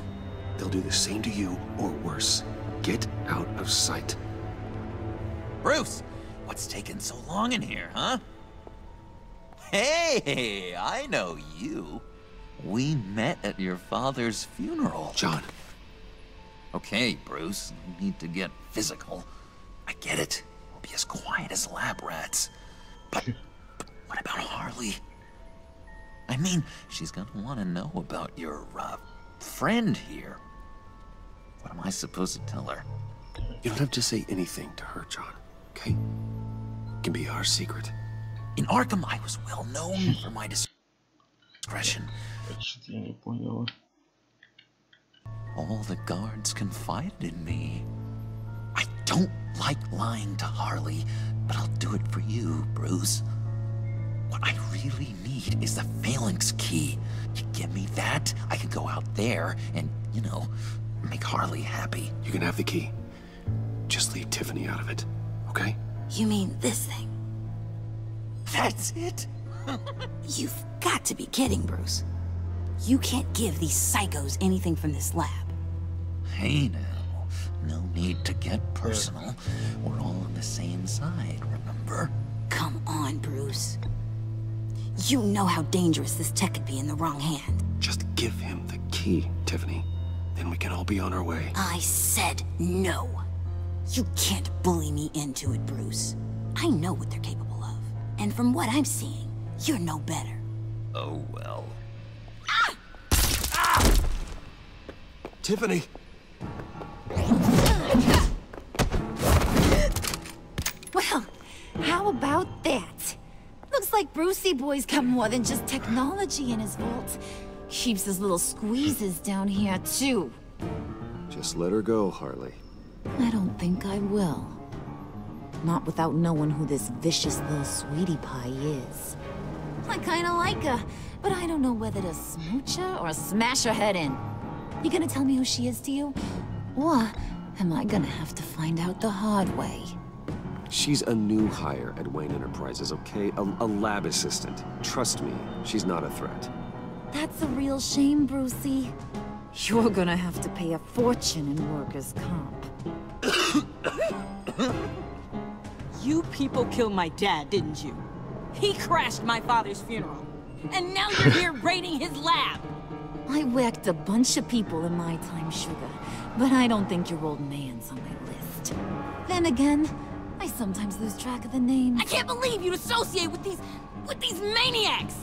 They'll do the same to you, or worse. Get out of sight. Bruce, what's taking so long in here, huh? Hey, I know you. We met at your father's funeral. John. Okay, Bruce, no need to get physical. I get it. We'll be as quiet as lab rats. But what about Harley? I mean, she's gonna want to know about your, friend here. What am I supposed to tell her? You don't have to say anything to her, John, okay? It can be our secret. In Arkham, I was well known for my discretion. All the guards confided in me. I don't like lying to Harley, but I'll do it for you, Bruce. What I really need is the phalanx key. You give me that, I can go out there and, you know, make Harley happy. You can have the key. Just leave Tiffany out of it, okay? You mean this thing? That's it? You've got to be kidding, Bruce. You can't give these psychos anything from this lab. Hey now, no need to get personal. We're all on the same side, remember? Come on, Bruce. You know how dangerous this tech could be in the wrong hand. Just give him the key, Tiffany. Then we can all be on our way. I said no. You can't bully me into it, Bruce. I know what they're capable of. And from what I'm seeing, you're no better. Oh, well. Ah! Ah! Tiffany! Well, how about that? Looks like Brucey Boy's got more than just technology in his vault. Keeps his little squeezes down here, too. Just let her go, Harley. I don't think I will. Not without knowing who this vicious little sweetie pie is. I kinda like her, but I don't know whether to smooch her or smash her head in. You gonna tell me who she is to you? Or am I gonna have to find out the hard way? She's a new hire at Wayne Enterprises, okay? A lab assistant. Trust me, she's not a threat. That's a real shame, Brucey. You're gonna have to pay a fortune in workers' comp. You people killed my dad, didn't you? He crashed my father's funeral. And now you're here raiding his lab! I whacked a bunch of people in my time, sugar. But I don't think your old man's on my list. Then again, I sometimes lose track of the names. I can't believe you'd associate with these maniacs!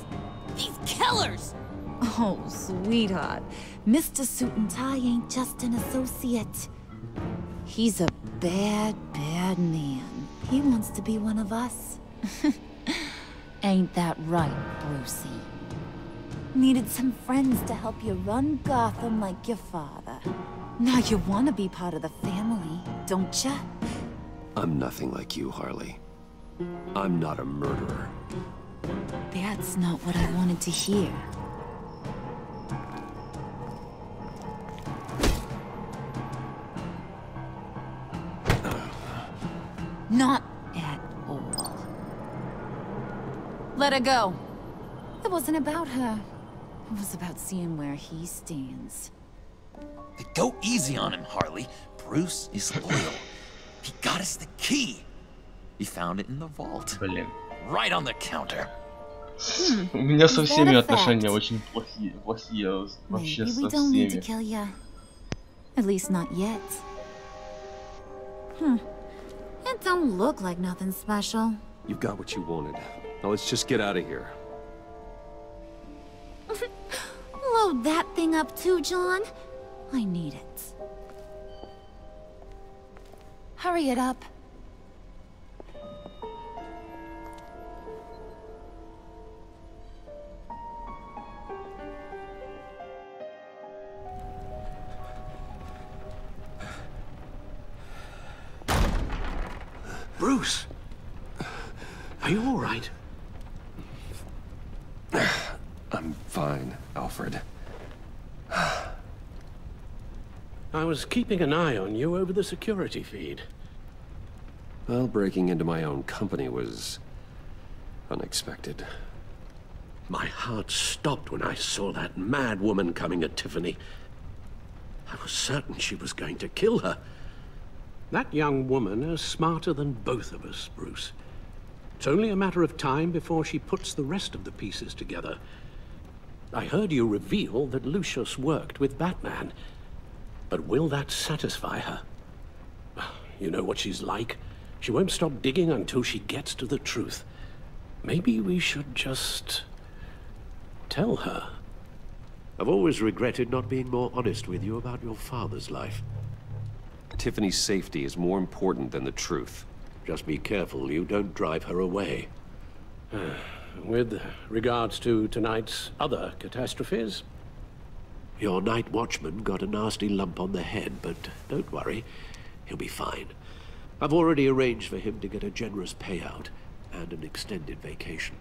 These killers! Oh, sweetheart. Mr. Suit and Tie ain't just an associate. He's a bad, bad man. He wants to be one of us. Ain't that right, Brucey? Needed some friends to help you run Gotham like your father. Now you want to be part of the family, don't ya? I'm nothing like you, Harley. I'm not a murderer. That's not what I wanted to hear. Not at all. Let her go. It wasn't about her. It was about seeing where he stands. Go easy on him, Harley. Bruce is loyal. He got us the key. He found it in the vault. Блин. Right on the counter. У меня со всеми отношения очень плохие вообще со we don't need to всеми. kill ya. At least not yet. It don't look like nothing special. You've got what you wanted. Now let's just get out of here. Load that thing up too, John. I need it. Hurry it up. Bruce! Are you all right? I'm fine, Alfred. I was keeping an eye on you over the security feed. Well, breaking into my own company was unexpected. My heart stopped when I saw that mad woman coming at Tiffany. I was certain she was going to kill her. That young woman is smarter than both of us, Bruce. It's only a matter of time before she puts the rest of the pieces together. I heard you reveal that Lucius worked with Batman. But will that satisfy her? You know what she's like. She won't stop digging until she gets to the truth. Maybe we should just tell her. I've always regretted not being more honest with you about your father's life. Tiffany's safety is more important than the truth. Just be careful you don't drive her away. With regards to tonight's other catastrophes? Your night watchman got a nasty lump on the head, but don't worry, he'll be fine. I've already arranged for him to get a generous payout and an extended vacation.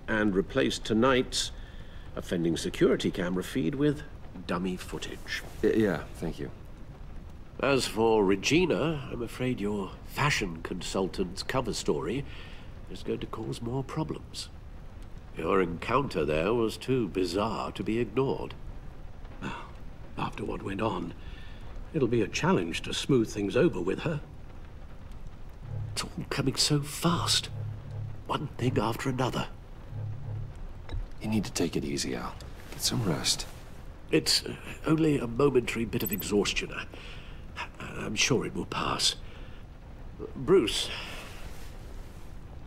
And replaced tonight's offending security camera feed with dummy footage. Yeah, thank you. As for Regina, I'm afraid your fashion consultant's cover story is going to cause more problems. Your encounter there was too bizarre to be ignored. After what went on, it'll be a challenge to smooth things over with her. It's all coming so fast. One thing after another. You need to take it easy, Al. Get some rest. It's only a momentary bit of exhaustion. I'm sure it will pass. Bruce.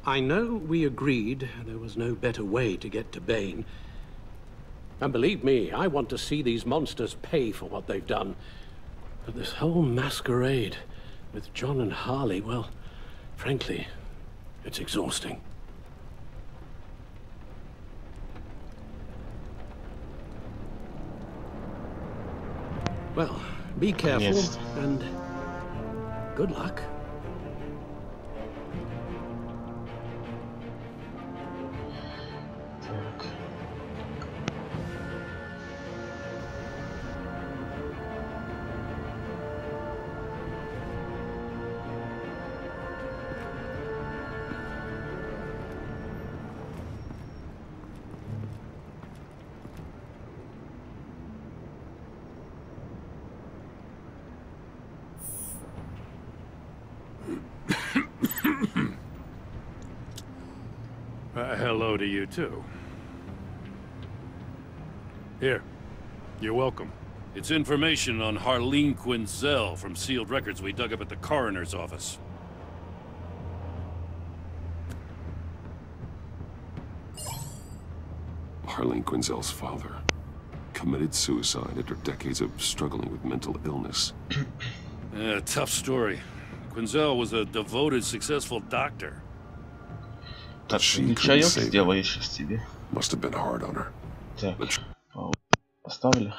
I know we agreed there was no better way to get to Bane. And believe me, I want to see these monsters pay for what they've done. But this whole masquerade with John and Harley, well, frankly, it's exhausting. Well, be careful and good luck. Hello to you, too. Here. You're welcome. It's information on Harleen Quinzel from sealed records we dug up at the coroner's office. Harleen Quinzel's father committed suicide after decades of struggling with mental illness. Tough story. Quinzel was a devoted, successful doctor. Так, чаек сделаешь сейчас тебе. Must have been hard on her. Так, поставили.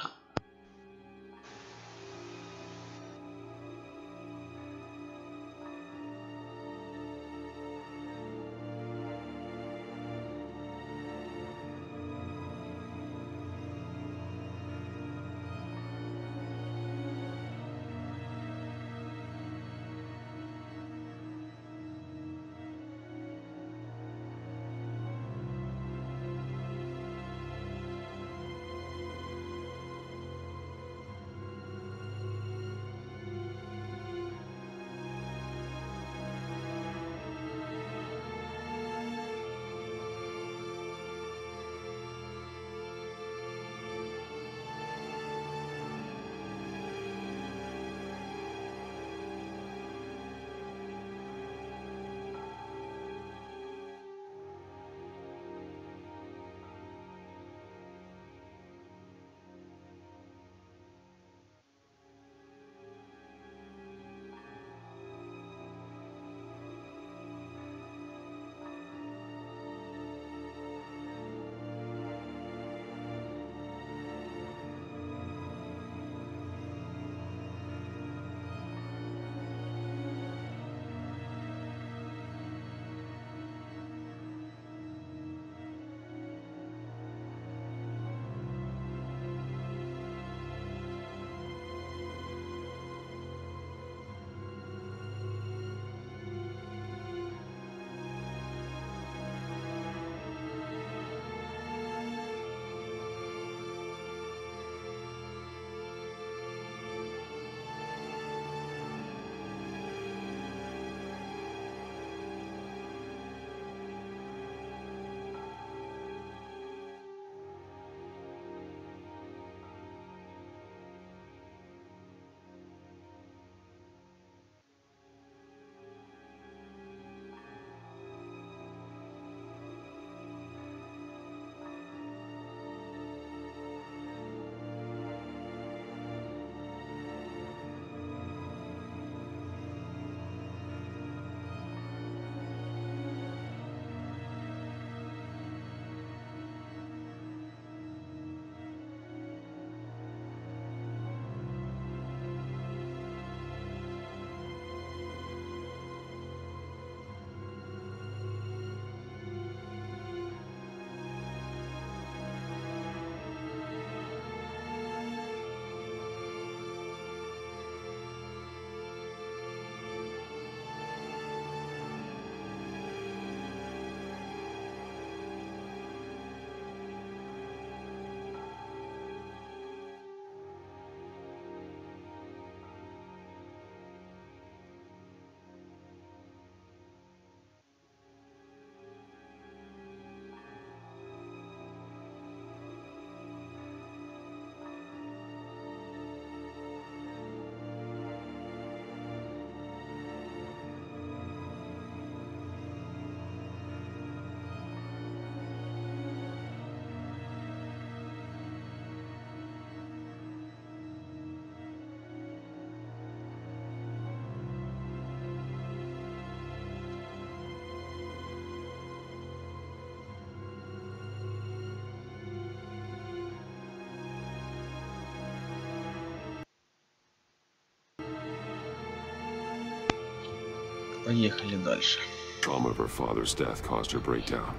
Поехали дальше. Trauma of her father's death caused her breakdown.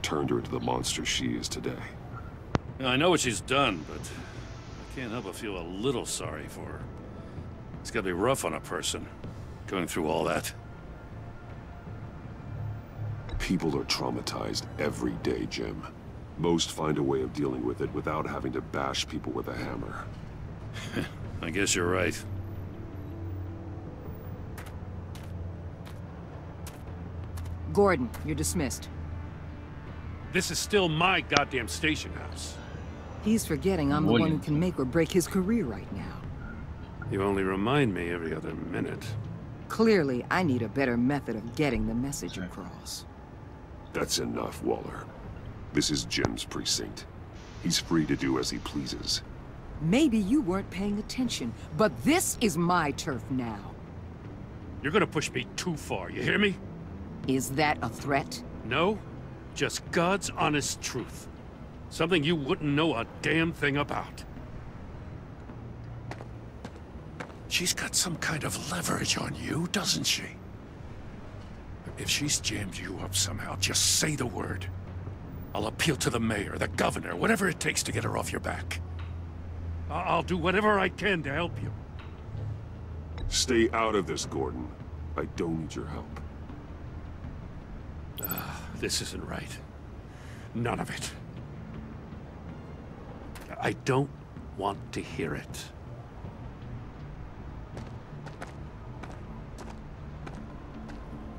Turned her into the monster she is today. I know what she's done, but I can't help but feel a little sorry for her. It's gotta be rough on a person, going through all that. People are traumatized every day, Jim. Most find a way of dealing with it without having to bash people with a hammer. I guess you're right. Gordon, you're dismissed. This is still my goddamn station house. He's forgetting I'm the one who can make or break his career right now. You only remind me every other minute. Clearly, I need a better method of getting the message across. That's enough, Waller. This is Jim's precinct. He's free to do as he pleases. Maybe you weren't paying attention, but this is my turf now. You're gonna push me too far, you hear me? Is that a threat? No, just God's honest truth. Something you wouldn't know a damn thing about. She's got some kind of leverage on you, doesn't she? If she's jammed you up somehow, just say the word. I'll appeal to the mayor, the governor, whatever it takes to get her off your back. I'll do whatever I can to help you. Stay out of this, Gordon. I don't need your help. This isn't right. None of it. I don't want to hear it.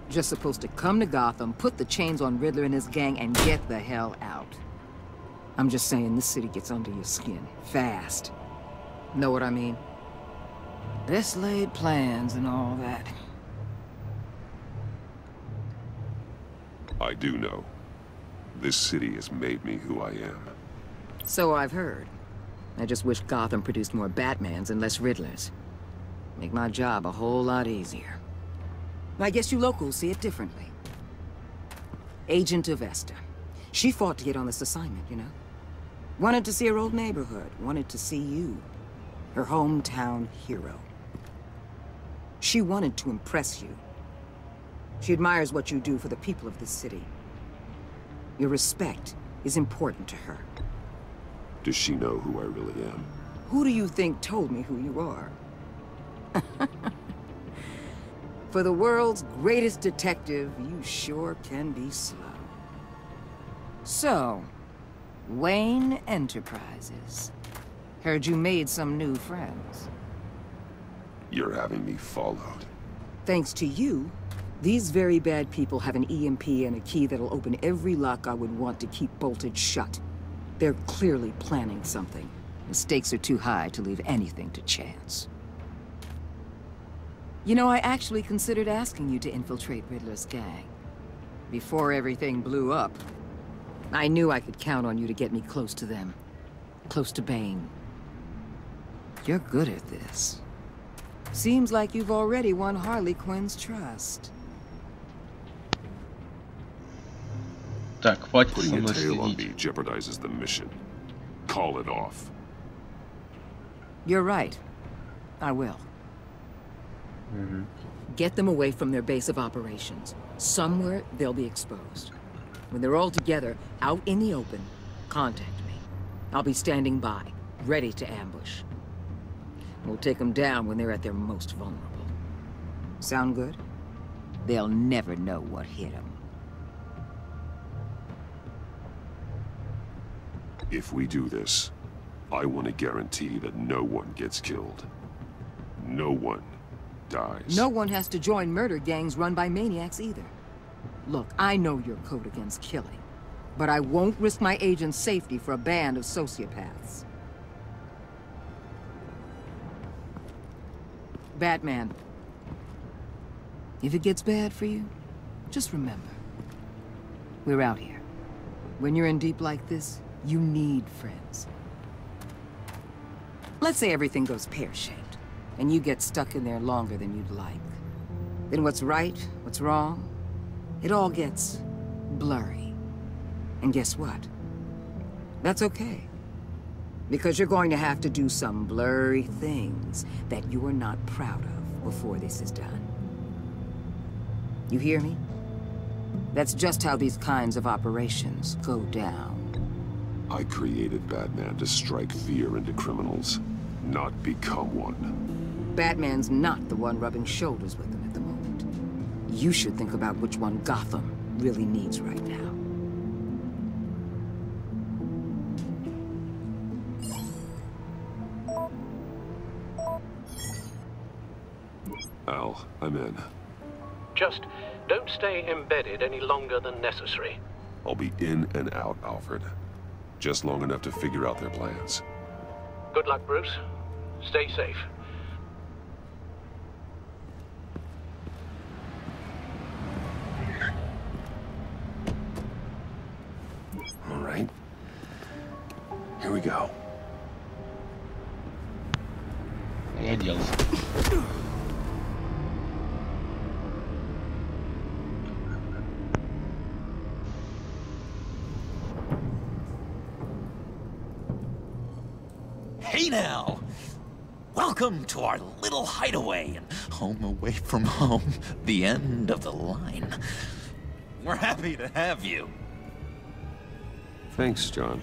Just supposed to come to Gotham, put the chains on Riddler and his gang, and get the hell out. I'm just saying, this city gets under your skin. Fast. Know what I mean? Best laid plans and all that. I do know. This city has made me who I am. So I've heard. I just wish Gotham produced more Batmans and less Riddlers. Make my job a whole lot easier. I guess you locals see it differently. Agent Avesta. She fought to get on this assignment, you know? Wanted to see her old neighborhood. Wanted to see you. Her hometown hero. She wanted to impress you. She admires what you do for the people of this city. Your respect is important to her. Does she know who I really am? Who do you think told me who you are? For the world's greatest detective, you sure can be slow. So, Wayne Enterprises. Heard you made some new friends. You're having me followed. Thanks to you, these very bad people have an EMP and a key that'll open every lock I would want to keep bolted shut. They're clearly planning something. The stakes are too high to leave anything to chance. You know, I actually considered asking you to infiltrate Riddler's gang. Before everything blew up, I knew I could count on you to get me close to them. Close to Bane. You're good at this. Seems like you've already won Harley Quinn's trust. Так, хватит со Putting a мной tail on следить. me jeopardizes the mission. Call it off. You're right. I will. Get them away from their base of operations. Somewhere they'll be exposed. When they're all together, out in the open, contact me. I'll be standing by, ready to ambush. We'll take them down when they're at their most vulnerable. Sound good? They'll never know what hit them. If we do this, I want to guarantee that no one gets killed. No one dies. No one has to join murder gangs run by maniacs either. Look, I know your code against killing, but I won't risk my agent's safety for a band of sociopaths. Batman, if it gets bad for you, just remember, we're out here. When you're in deep like this, you need friends. Let's say everything goes pear-shaped, and you get stuck in there longer than you'd like. Then what's right, what's wrong, it all gets blurry. And guess what? That's okay. Because you're going to have to do some blurry things that you are not proud of before this is done. You hear me? That's just how these kinds of operations go down. I created Batman to strike fear into criminals, not become one. Batman's not the one rubbing shoulders with them at the moment. You should think about which one Gotham really needs right now. Al, I'm in. Just don't stay embedded any longer than necessary. I'll be in and out, Alfred. Just long enough to figure out their plans. Good luck, Bruce. Stay safe. All right. Here we go. Я оделся. Hey now! Welcome to our little hideaway and home away from home, the end of the line. We're happy to have you. Thanks, John.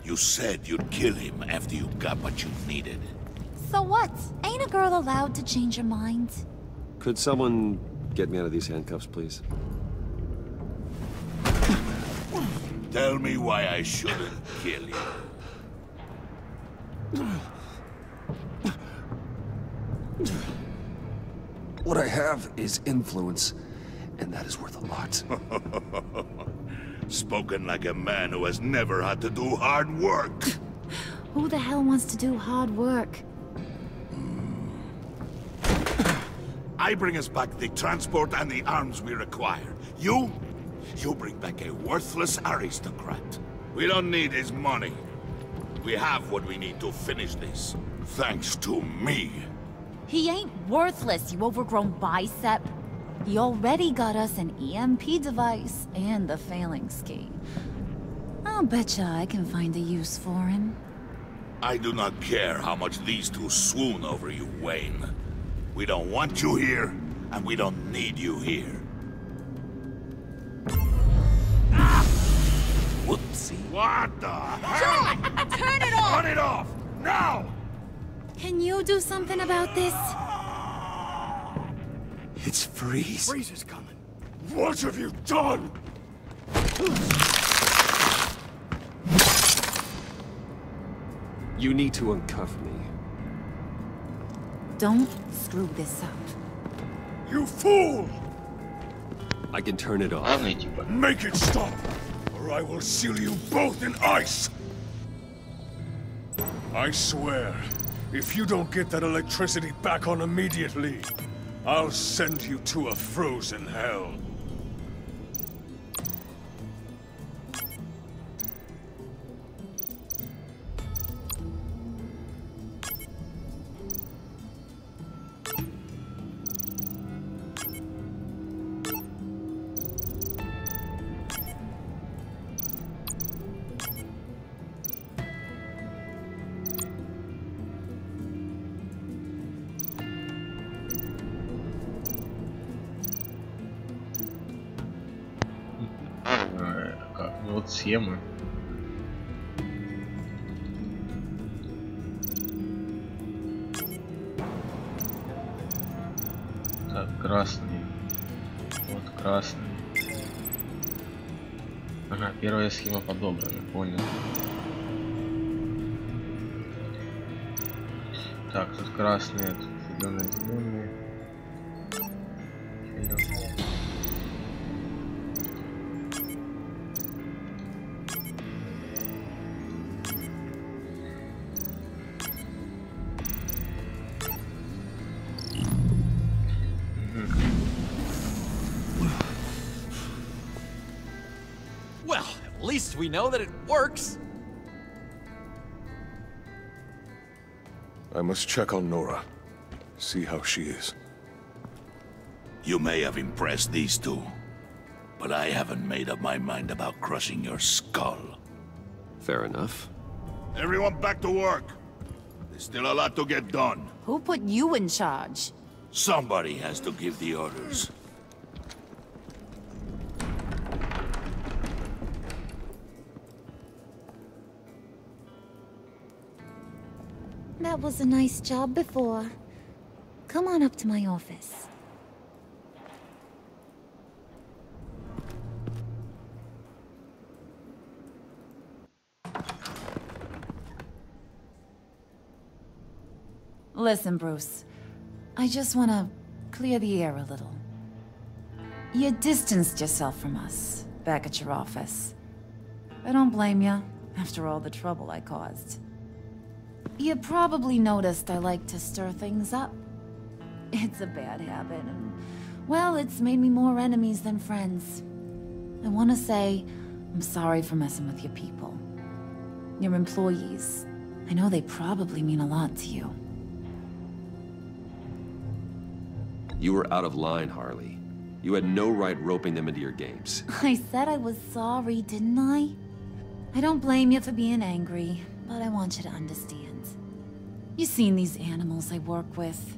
You said you'd kill him after you got what you needed. So what? Ain't a girl allowed to change her mind? Could someone get me out of these handcuffs, please? Tell me why I shouldn't kill you. What I have is influence, and that is worth a lot. Spoken like a man who has never had to do hard work. Who the hell wants to do hard work? I bring us back the transport and the arms we require. You bring back a worthless aristocrat. We don't need his money. We have what we need to finish this. Thanks to me. He ain't worthless, you overgrown bicep. He already got us an EMP device and the failing ski. I'll betcha I can find a use for him. I do not care how much these two swoon over you, Wayne. We don't want you here, and we don't need you here. Whoopsie. What the hell? John! Turn it off! Turn it off! Now! Can you do something about this? It's Freeze. Freeze is coming. What have you done? You need to uncuff me. Don't screw this up. You fool! I can turn it off. Make it stop, or I will seal you both in ice! I swear, if you don't get that electricity back on immediately, I'll send you to a frozen hell. Вот схема. Так, красный. Вот красный. Ага, первая схема подобрана, понял. Так, тут красные, тут зеленые, зеленые. Well, at least we know that it works. I must check on Nora. See how she is. You may have impressed these two, but I haven't made up my mind about crushing your skull. Fair enough. Everyone back to work. There's still a lot to get done. Who put you in charge? Somebody has to give the orders. That was a nice job before. Come on up to my office. Listen, Bruce. I just want to clear the air a little. You distanced yourself from us back at your office. I don't blame you, after all the trouble I caused. You probably noticed I like to stir things up. It's a bad habit, and, well, it's made me more enemies than friends. I want to say I'm sorry for messing with your people. Your employees. I know they probably mean a lot to you. You were out of line, Harley. You had no right roping them into your games. I said I was sorry, didn't I? I don't blame you for being angry, but I want you to understand. You've seen these animals I work with.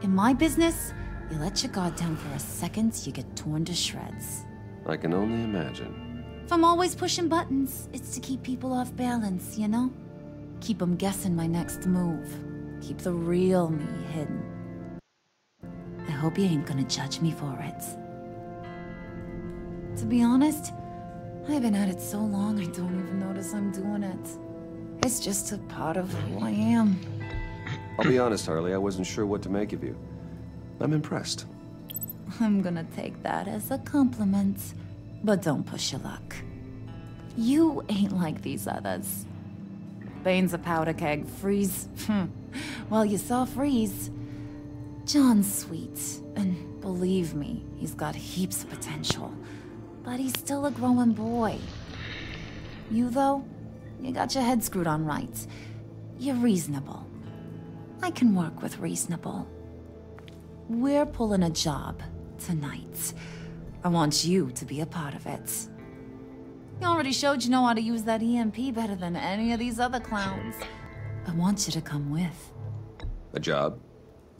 In my business, you let your guard down for a second, you get torn to shreds. I can only imagine. If I'm always pushing buttons, it's to keep people off balance, you know? Keep them guessing my next move. Keep the real me hidden. I hope you ain't gonna judge me for it. To be honest, I've been at it so long I don't even notice I'm doing it. It's just a part of who I am. I'll be honest, Harley, I wasn't sure what to make of you. I'm impressed. I'm gonna take that as a compliment. But don't push your luck. You ain't like these others. Bane's a powder keg, Freeze. Well, you saw Freeze. John's sweet, and believe me, he's got heaps of potential. But he's still a growing boy. You, though, you got your head screwed on right. You're reasonable. I can work with reasonable. We're pulling a job tonight. I want you to be a part of it. You already showed you know how to use that EMP better than any of these other clowns. I want you to come with. A job?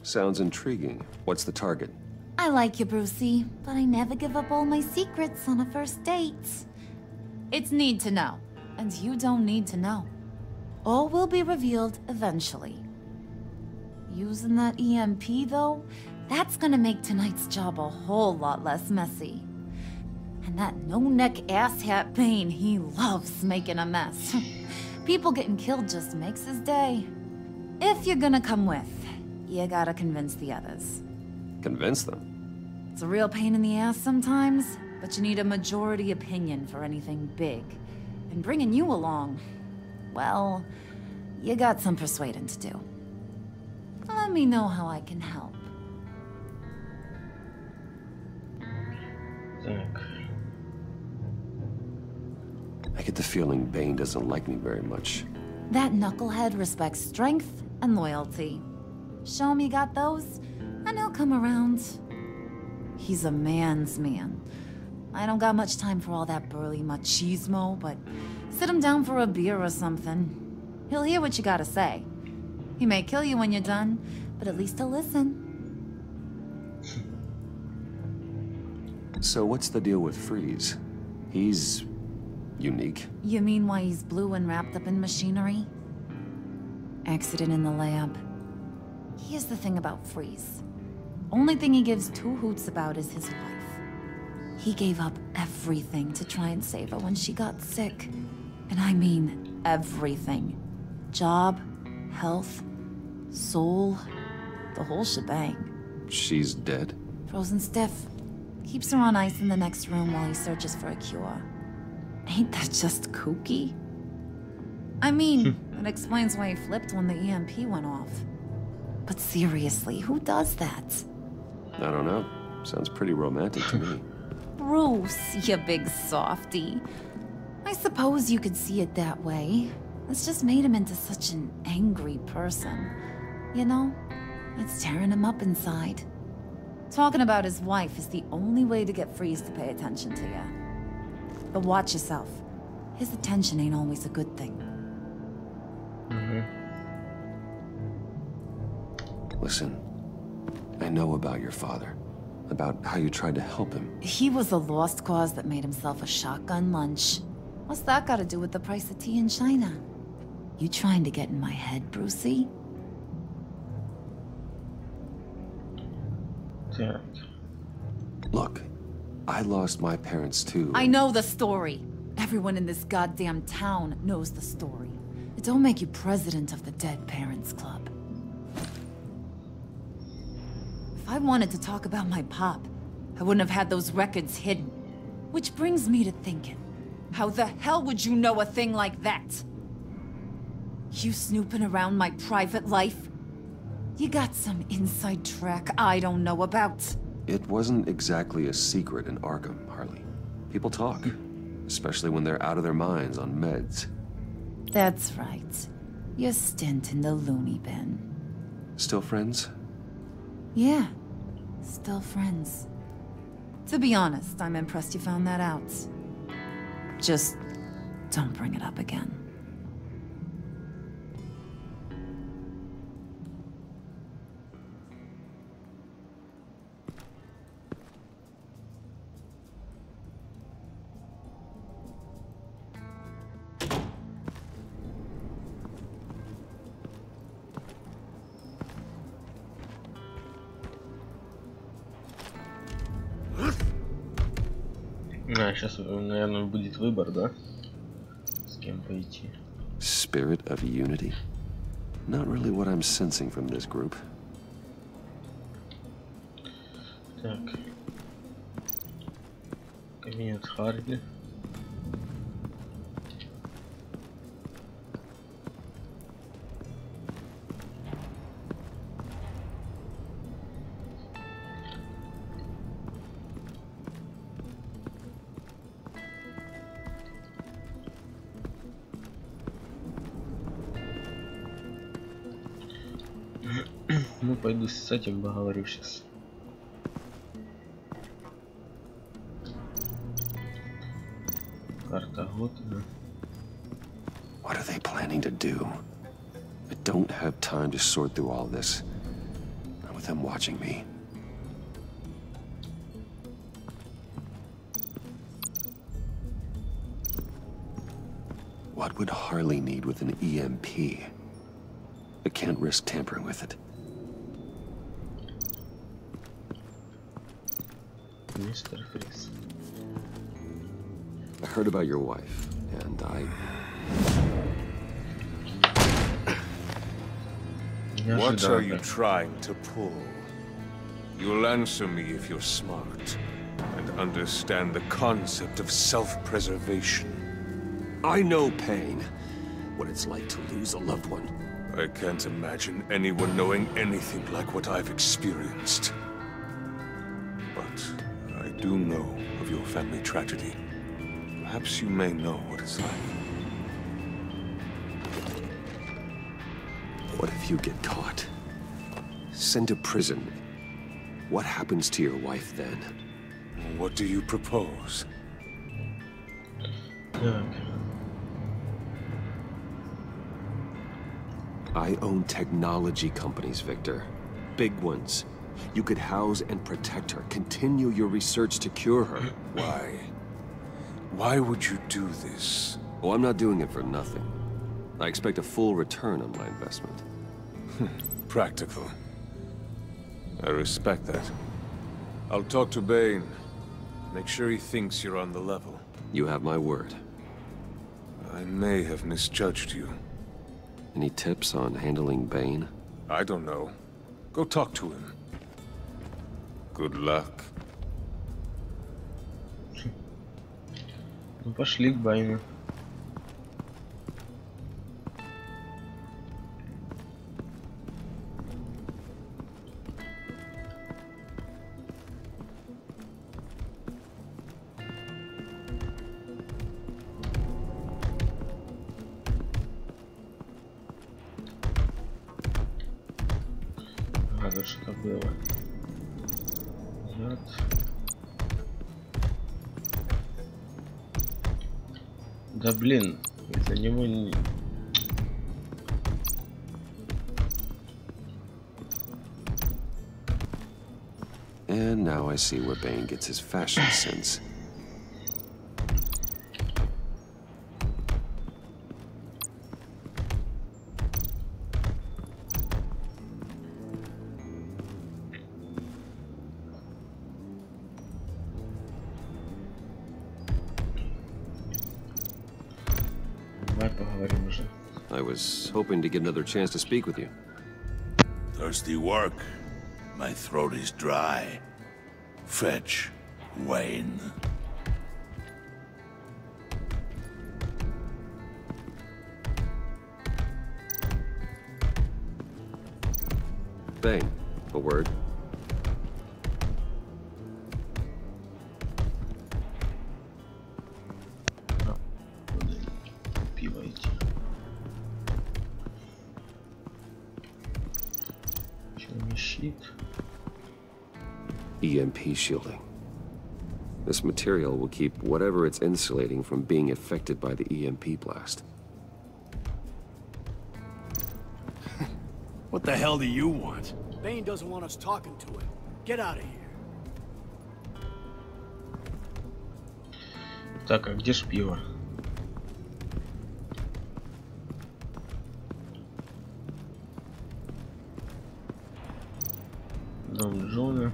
Sounds intriguing. What's the target? I like you, Brucey, but I never give up all my secrets on a first date. It's need to know, and you don't need to know. All will be revealed eventually. Using that EMP, though, that's gonna make tonight's job a whole lot less messy. And that no-neck asshat Bane, he loves making a mess. People getting killed just makes his day. If you're gonna come with, you gotta convince the others. Convince them? It's a real pain in the ass sometimes, but you need a majority opinion for anything big. And bringing you along, well, you got some persuading to do. Let me know how I can help. I get the feeling Bane doesn't like me very much. That knucklehead respects strength and loyalty. Show him you got those, and he'll come around. He's a man's man. I don't got much time for all that burly machismo, but sit him down for a beer or something. He'll hear what you gotta say. He may kill you when you're done, but at least he'll listen. So what's the deal with Freeze? He's unique. You mean why he's blue and wrapped up in machinery? Accident in the lab. Here's the thing about Freeze. Only thing he gives two hoots about is his wife. He gave up everything to try and save her when she got sick. And I mean everything. Job, health, soul, the whole shebang. She's dead? Frozen stiff. Keeps her on ice in the next room while he searches for a cure. Ain't that just kooky? I mean, it explains why he flipped when the EMP went off. But seriously, who does that? I don't know. Sounds pretty romantic to me. Bruce, you big softy. I suppose you could see it that way. It's just made him into such an angry person. You know? It's tearing him up inside. Talking about his wife is the only way to get Freeze to pay attention to you. But watch yourself. His attention ain't always a good thing. Listen, I know about your father. About how you tried to help him. He was a lost cause that made himself a shotgun lunch. What's that got to do with the price of tea in China? You trying to get in my head, Brucey? Так. Look, I lost my parents too. I know the story. Everyone in this goddamn town knows the story. It don't make you president of the Dead Parents Club. If I wanted to talk about my pop, I wouldn't have had those records hidden. Which brings me to thinking, how the hell would you know a thing like that? You snooping around my private life? You got some inside track I don't know about. It wasn't exactly a secret in Arkham, Harley. People talk, especially when they're out of their minds on meds. That's right. Your stint in the loony bin. Still friends? Yeah, still friends. To be honest, I'm impressed you found that out. Just don't bring it up again. Сейчас, наверное, будет выбор, да? С кем пойти. Spirit of unity? Not really what I'm sensing from this group. Так. Кабинет Харли. Ну, пойду с этим поговорю сейчас. Карта года. What are they planning to do? I don't have time to sort through all this. Not with them watching me. What would Harley need with an EMP? I can't risk tampering with it. Mr. Freeze. I heard about your wife, and What are you trying to pull? You'll answer me if you're smart and understand the concept of self-preservation. I know pain. What it's like to lose a loved one. I can't imagine anyone knowing anything like what I've experienced. But I do know of your family tragedy. Perhaps you may know what it's like. What if you get caught? Sent to prison. What happens to your wife then? What do you propose? I own technology companies, Victor. Big ones. You could house and protect her. Continue your research to cure her. Why? Why would you do this? Oh, I'm not doing it for nothing. I expect a full return on my investment. Practical. I respect that. I'll talk to Bane. Make sure he thinks you're on the level. You have my word. I may have misjudged you. Any tips on handling Bane? I don't know. Go talk to him. Good luck. Ну, пошли к Байну. Надо что было. Нет. Да блин, из-за него не... And now I see where Bane gets his fashion sense. was hoping to get another chance to speak with you. Thirsty work. My throat is dry. Fetch, Wayne. Bane, a word. EMP shielding. This material will keep whatever it's insulating from being affected by the EMP blast. What the hell do you want? Bane doesn't want us talking to him. Get out of here. Так, а где ж пиво? Дом Джона.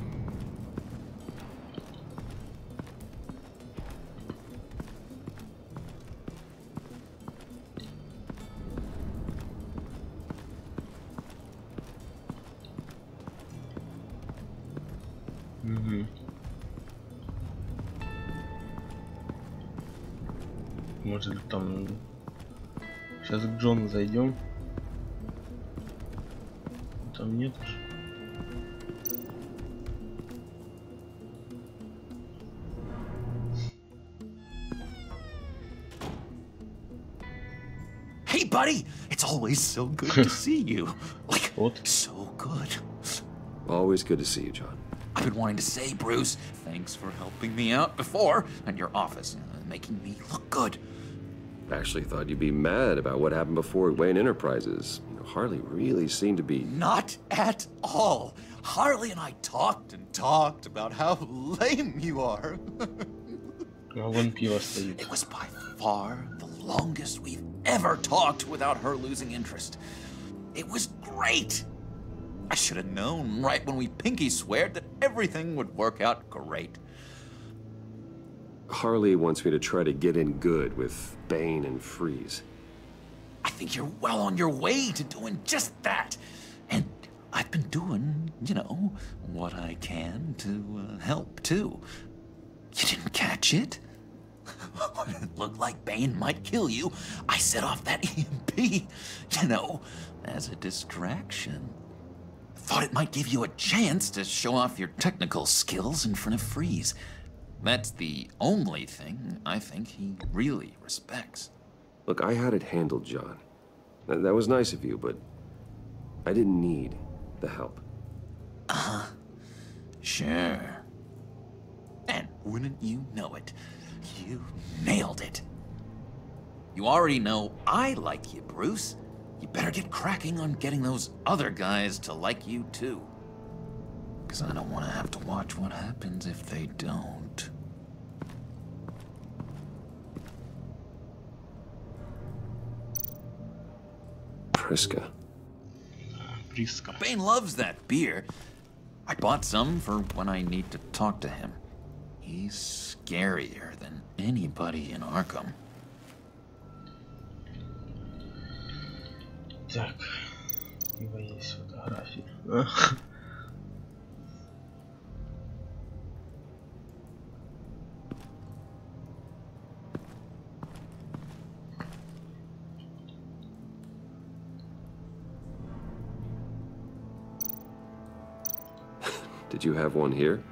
Может там сейчас к Джону зайдем. Там нет уже. Hey, buddy! It's always so good to see you. Like, so good. Always good to see you, John. I've been wanting to say, Bruce, thanks for helping me out before at your office, making me look good. Actually thought you'd be mad about what happened before at Wayne Enterprises. You know, Harley really seemed to be... Not at all. Harley and I talked and talked about how lame you are. It was by far the longest we've ever talked without her losing interest. It was great. I should have known right when we pinky sweared that everything would work out great. Harley wants me to try to get in good with Bane and Freeze. I think you're well on your way to doing just that. And I've been doing, you know, what I can to help, too. You didn't catch it? When it looked like Bane might kill you, I set off that EMP, you know, as a distraction. Thought it might give you a chance to show off your technical skills in front of Freeze. That's the only thing I think he really respects. Look, I had it handled, John. That was nice of you, but I didn't need the help. Sure. And wouldn't you know it, you nailed it. You already know I like you, Bruce. You better get cracking on getting those other guys to like you, too. Because I don't want to have to watch what happens if they don't. Priska. Bane loves that beer. I bought some for when I need to talk to him. He's scarier than anybody in Arkham. Так, его есть фотографии. Did you have one here?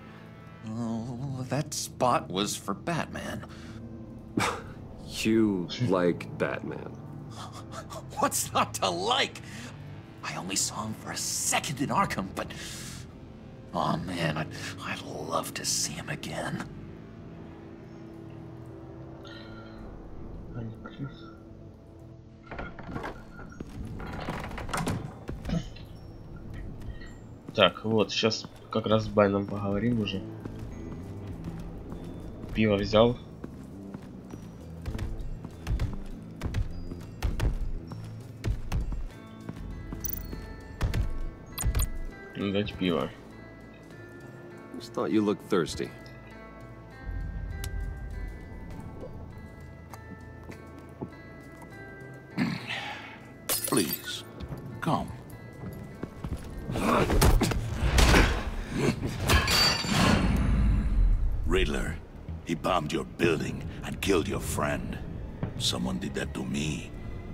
Oh, that spot was for Batman. You like Batman? What's not to like? I only saw him for a second in Arkham, but... Oh man, I'd love to see him again. Так, вот, сейчас как раз с Байном поговорим уже. Пиво взял. Дать пиво. Just thought you looked thirsty. Come. Riddler, he bombed your building and killed your friend. Someone did that to me.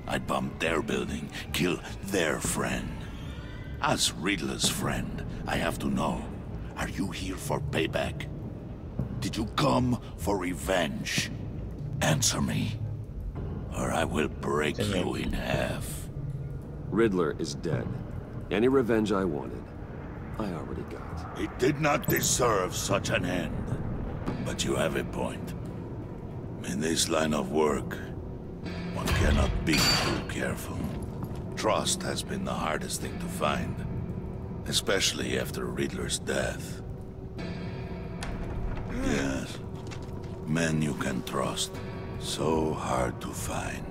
I'd bomb their building, kill their friend. As Riddler's friend, I have to know, are you here for payback? Did you come for revenge? Answer me, or I will break you in half. Riddler is dead. Any revenge I wanted, I already got. He did not deserve such an end. But you have a point. In this line of work, one cannot be too careful. Trust has been the hardest thing to find, especially after Riddler's death. Yes, men you can trust, so hard to find.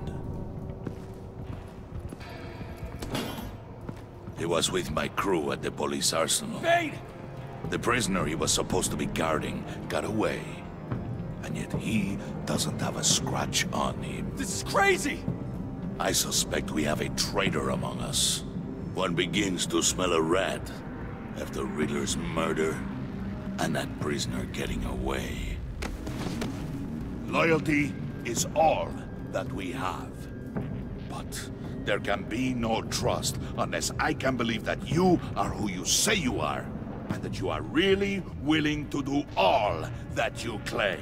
He was with my crew at the police arsenal. Bait! The prisoner he was supposed to be guarding got away. And yet he doesn't have a scratch on him. This is crazy! I suspect we have a traitor among us. One begins to smell a rat after Riddler's murder and that prisoner getting away. Loyalty is all that we have. But there can be no trust unless I can believe that you are who you say you are, and that you are really willing to do all that you claim.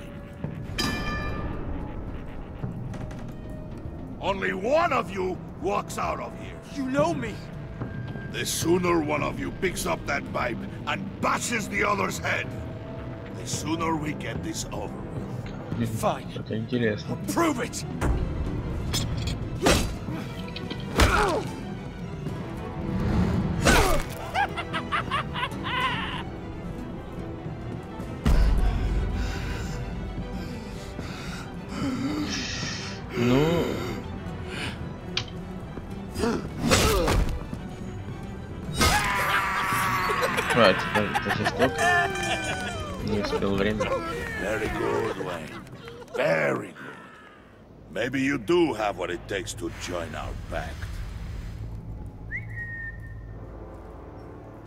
Only one of you walks out of here. You know me. The sooner one of you picks up that pipe and bashes the other's head, the sooner we get this over with. Fine. Это интересно. Prove it! Ну... Хватит, это жестоко. Не успел время. Very good, Wayne. Very good. Maybe you do have what it takes to join our pact.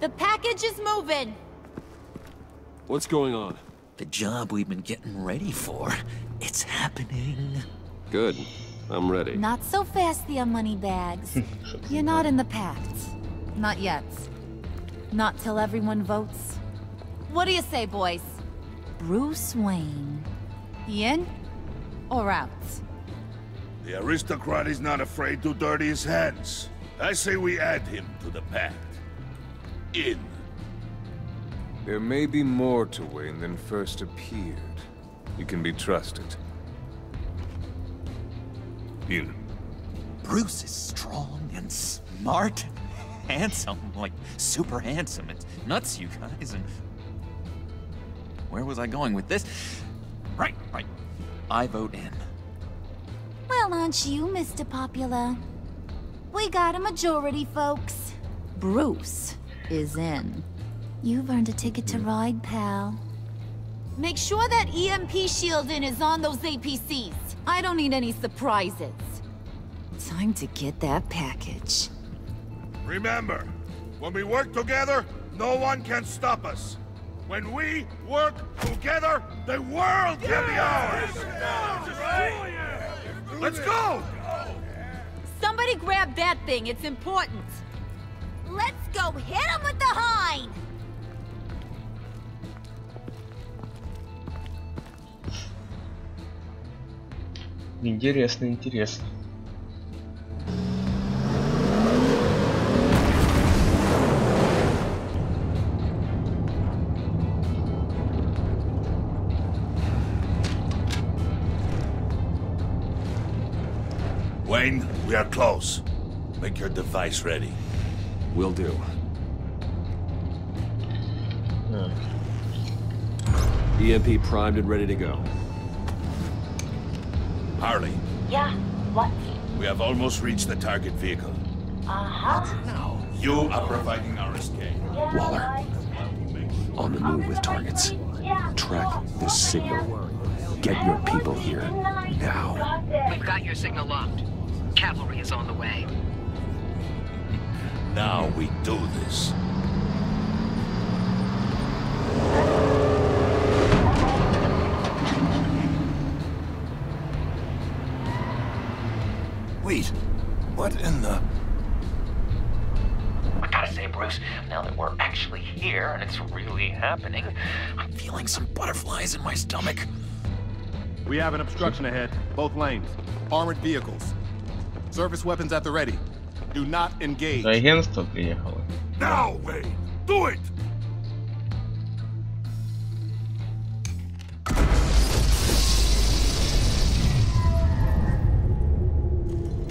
The package is moving. What's going on? The job we've been getting ready for. It's happening. Good. I'm ready. Not so fast, the money bags. You're not in the pact. Not yet. Not till everyone votes. What do you say, boys? Bruce Wayne. In or out? The aristocrat is not afraid to dirty his hands. I say we add him to the pact. In. There may be more to Wayne than first appeared. You can be trusted. In. Bruce is strong and smart, handsome, like super handsome. It's nuts, you guys, and... Where was I going with this? Right. I vote in. Well, aren't you, Mr. Popular? We got a majority, folks. Bruce is in. You've earned a ticket to ride, pal. Make sure that EMP shielding is on those APCs. I don't need any surprises. Time to get that package. Remember, when we work together, no one can stop us. When we work together, the world can be ours! Let's go! Somebody grab that thing, it's important. Let's go hit him with the hind! Интересно. Wayne, we are close. Make your device ready. Will do. EMP primed and ready to go. Harley. Yeah, what? We have almost reached the target vehicle. Uh-huh. You are providing our escape. Waller. On the move with targets. Track this signal. Get your people here. Now. We've got your signal locked. Cavalry is on the way. now we do this. Wait, what in the... I gotta say, Bruce, now that we're actually here and it's really happening, I'm feeling some butterflies in my stomach. We have an obstruction ahead, both lanes. Armored vehicles. Surface weapons at the ready. Do not engage. Агентство приехало. Now, Wayne, do it!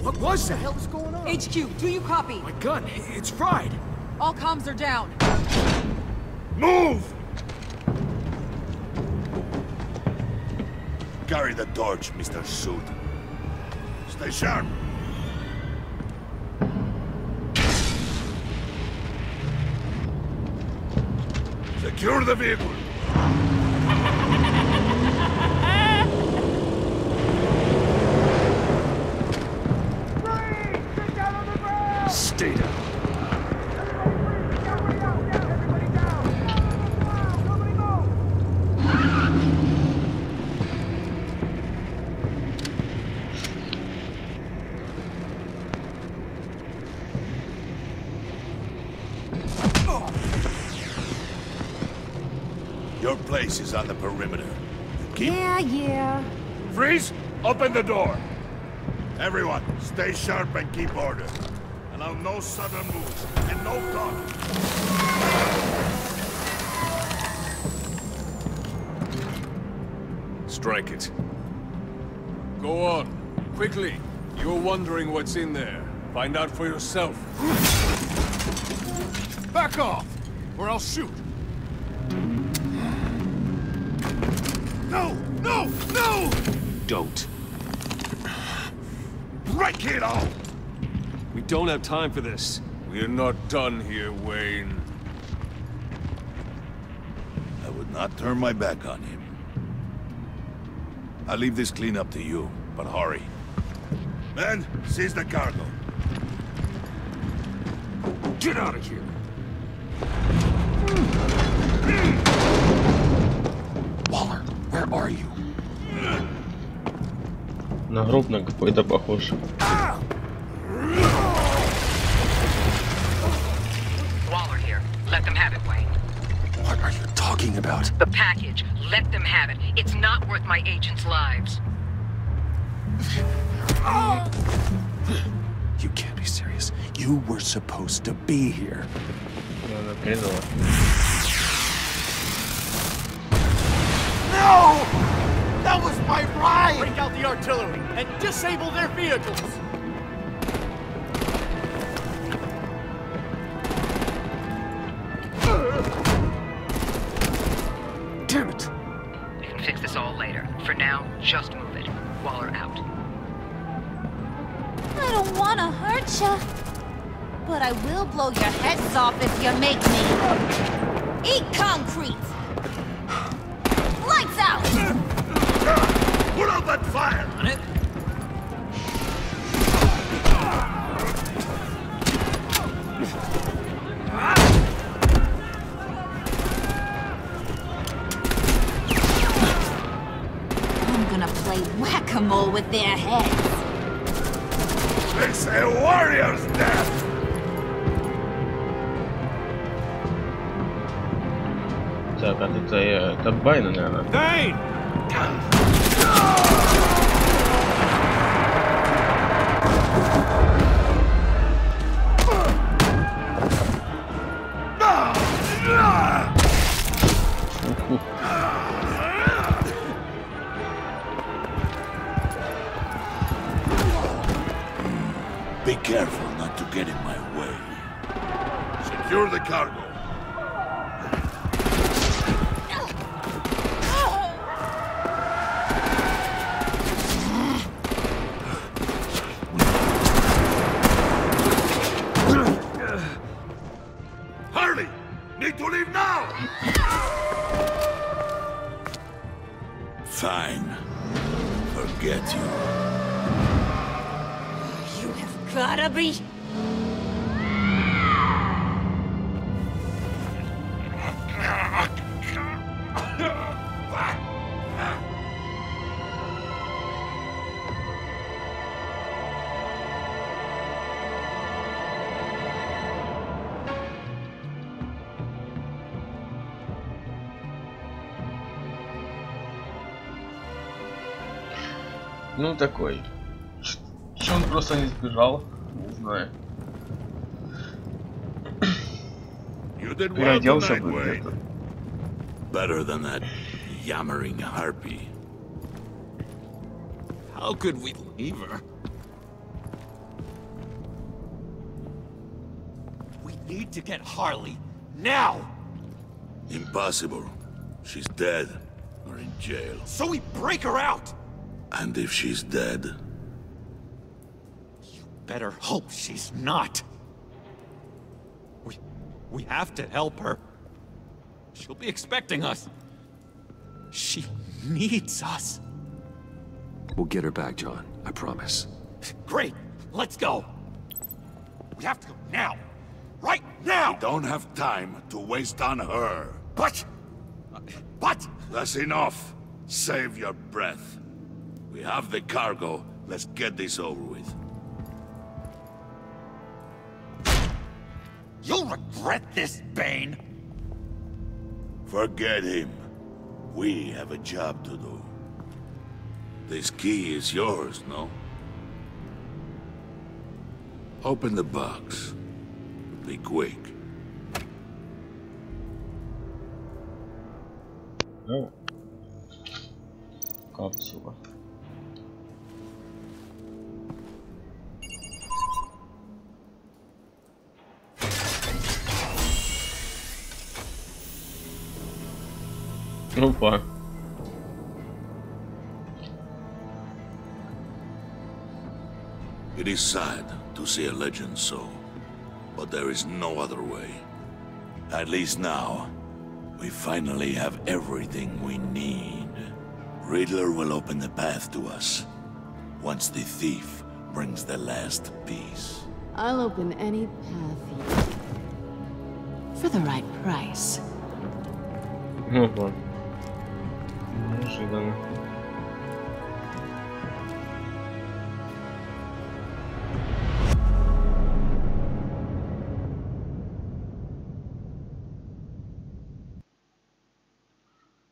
What was that? What the hell is going on? HQ, do you copy? My gun, it's fried. All comms are down. Move! Carry the torch, Mr. Suit. Stay sharp. Secure the vehicle. Stay down. Your place is on the perimeter. Yeah. Freeze! Open the door! Everyone, stay sharp and keep order. Allow no sudden moves and no talking. Strike it. Go on. Quickly. You're wondering what's in there. Find out for yourself. Back off, or I'll shoot. No! No! No! Don't. Break it all! We don't have time for this. We're not done here, Wayne. I would not turn my back on him. I'll leave this cleanup to you, but hurry. Men, seize the cargo. Get out of here. Waller, where are you? На гроб на какой-то похож. Waller here. Let them have it, Wayne. What are you talking about? The package. Let them have it. It's not worth my agents' lives. You can't be serious. You were supposed to be here. No! That was my ride! Break out the artillery and disable their vehicles! Damn it! We can fix this all later. For now, just move it. Waller out. I don't want to hurt ya, but I will blow your heads off if you make me. Eat concrete! Lights out! Put out that fire! On it. I'm gonna play whack-a-mole with their heads. It's a warrior's death! Так, а тут это Байна, наверное. Dane! Be careful not to get in my way. Secure the cargo. Hurry! Need to leave now! Fine. Forget you. You have gotta be... Ну такой. Че он просто не сбежал? Не знаю. Переоделся бы где-то. Better than that yammering harpy. How could we leave her? We need to get Harley now. Impossible. She's dead or in jail. So we break her out. And if she's dead? You better hope she's not. We have to help her. She'll be expecting us. She needs us. We'll get her back, John. I promise. Great. Let's go. We have to go now. Right now. We don't have time to waste on her. But... That's enough. Save your breath. We have the cargo. Let's get this over with. You'll regret this, Bane. Forget him. We have a job to do. This key is yours, no? Open the box. Be quick. Oh. Капсула. Опа. It is sad to see a legend so, but there is no other way. At least now, we finally have everything we need. Riddler will open the path to us, once the thief brings the last piece. I'll open any path you... for the right price. Опа. Неожиданно.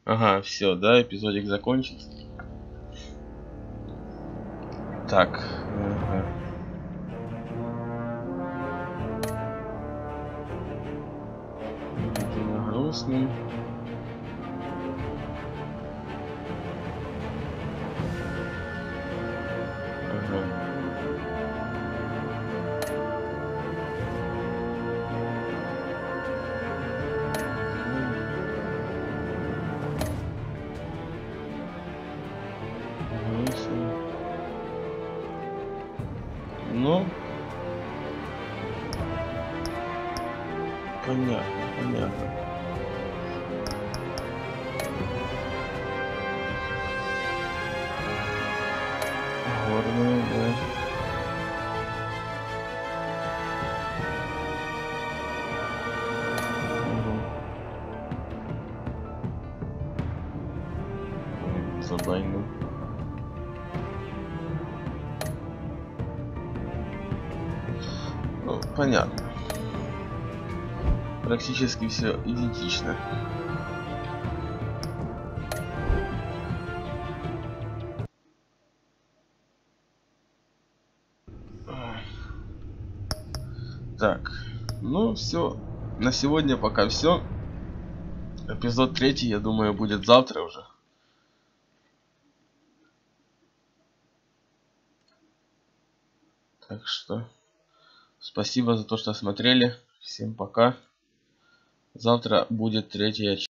Ага, все, да, эпизодик закончится. Так. Ага. Это грустный. Ну, понятно, понятно. Горную, да. Забайно. Ну, понятно. Практически все идентично. Так, ну все. На сегодня пока все. Эпизод 3, я думаю, будет завтра уже. Так что спасибо за то, что смотрели. Всем пока. Завтра будет 3-я часть.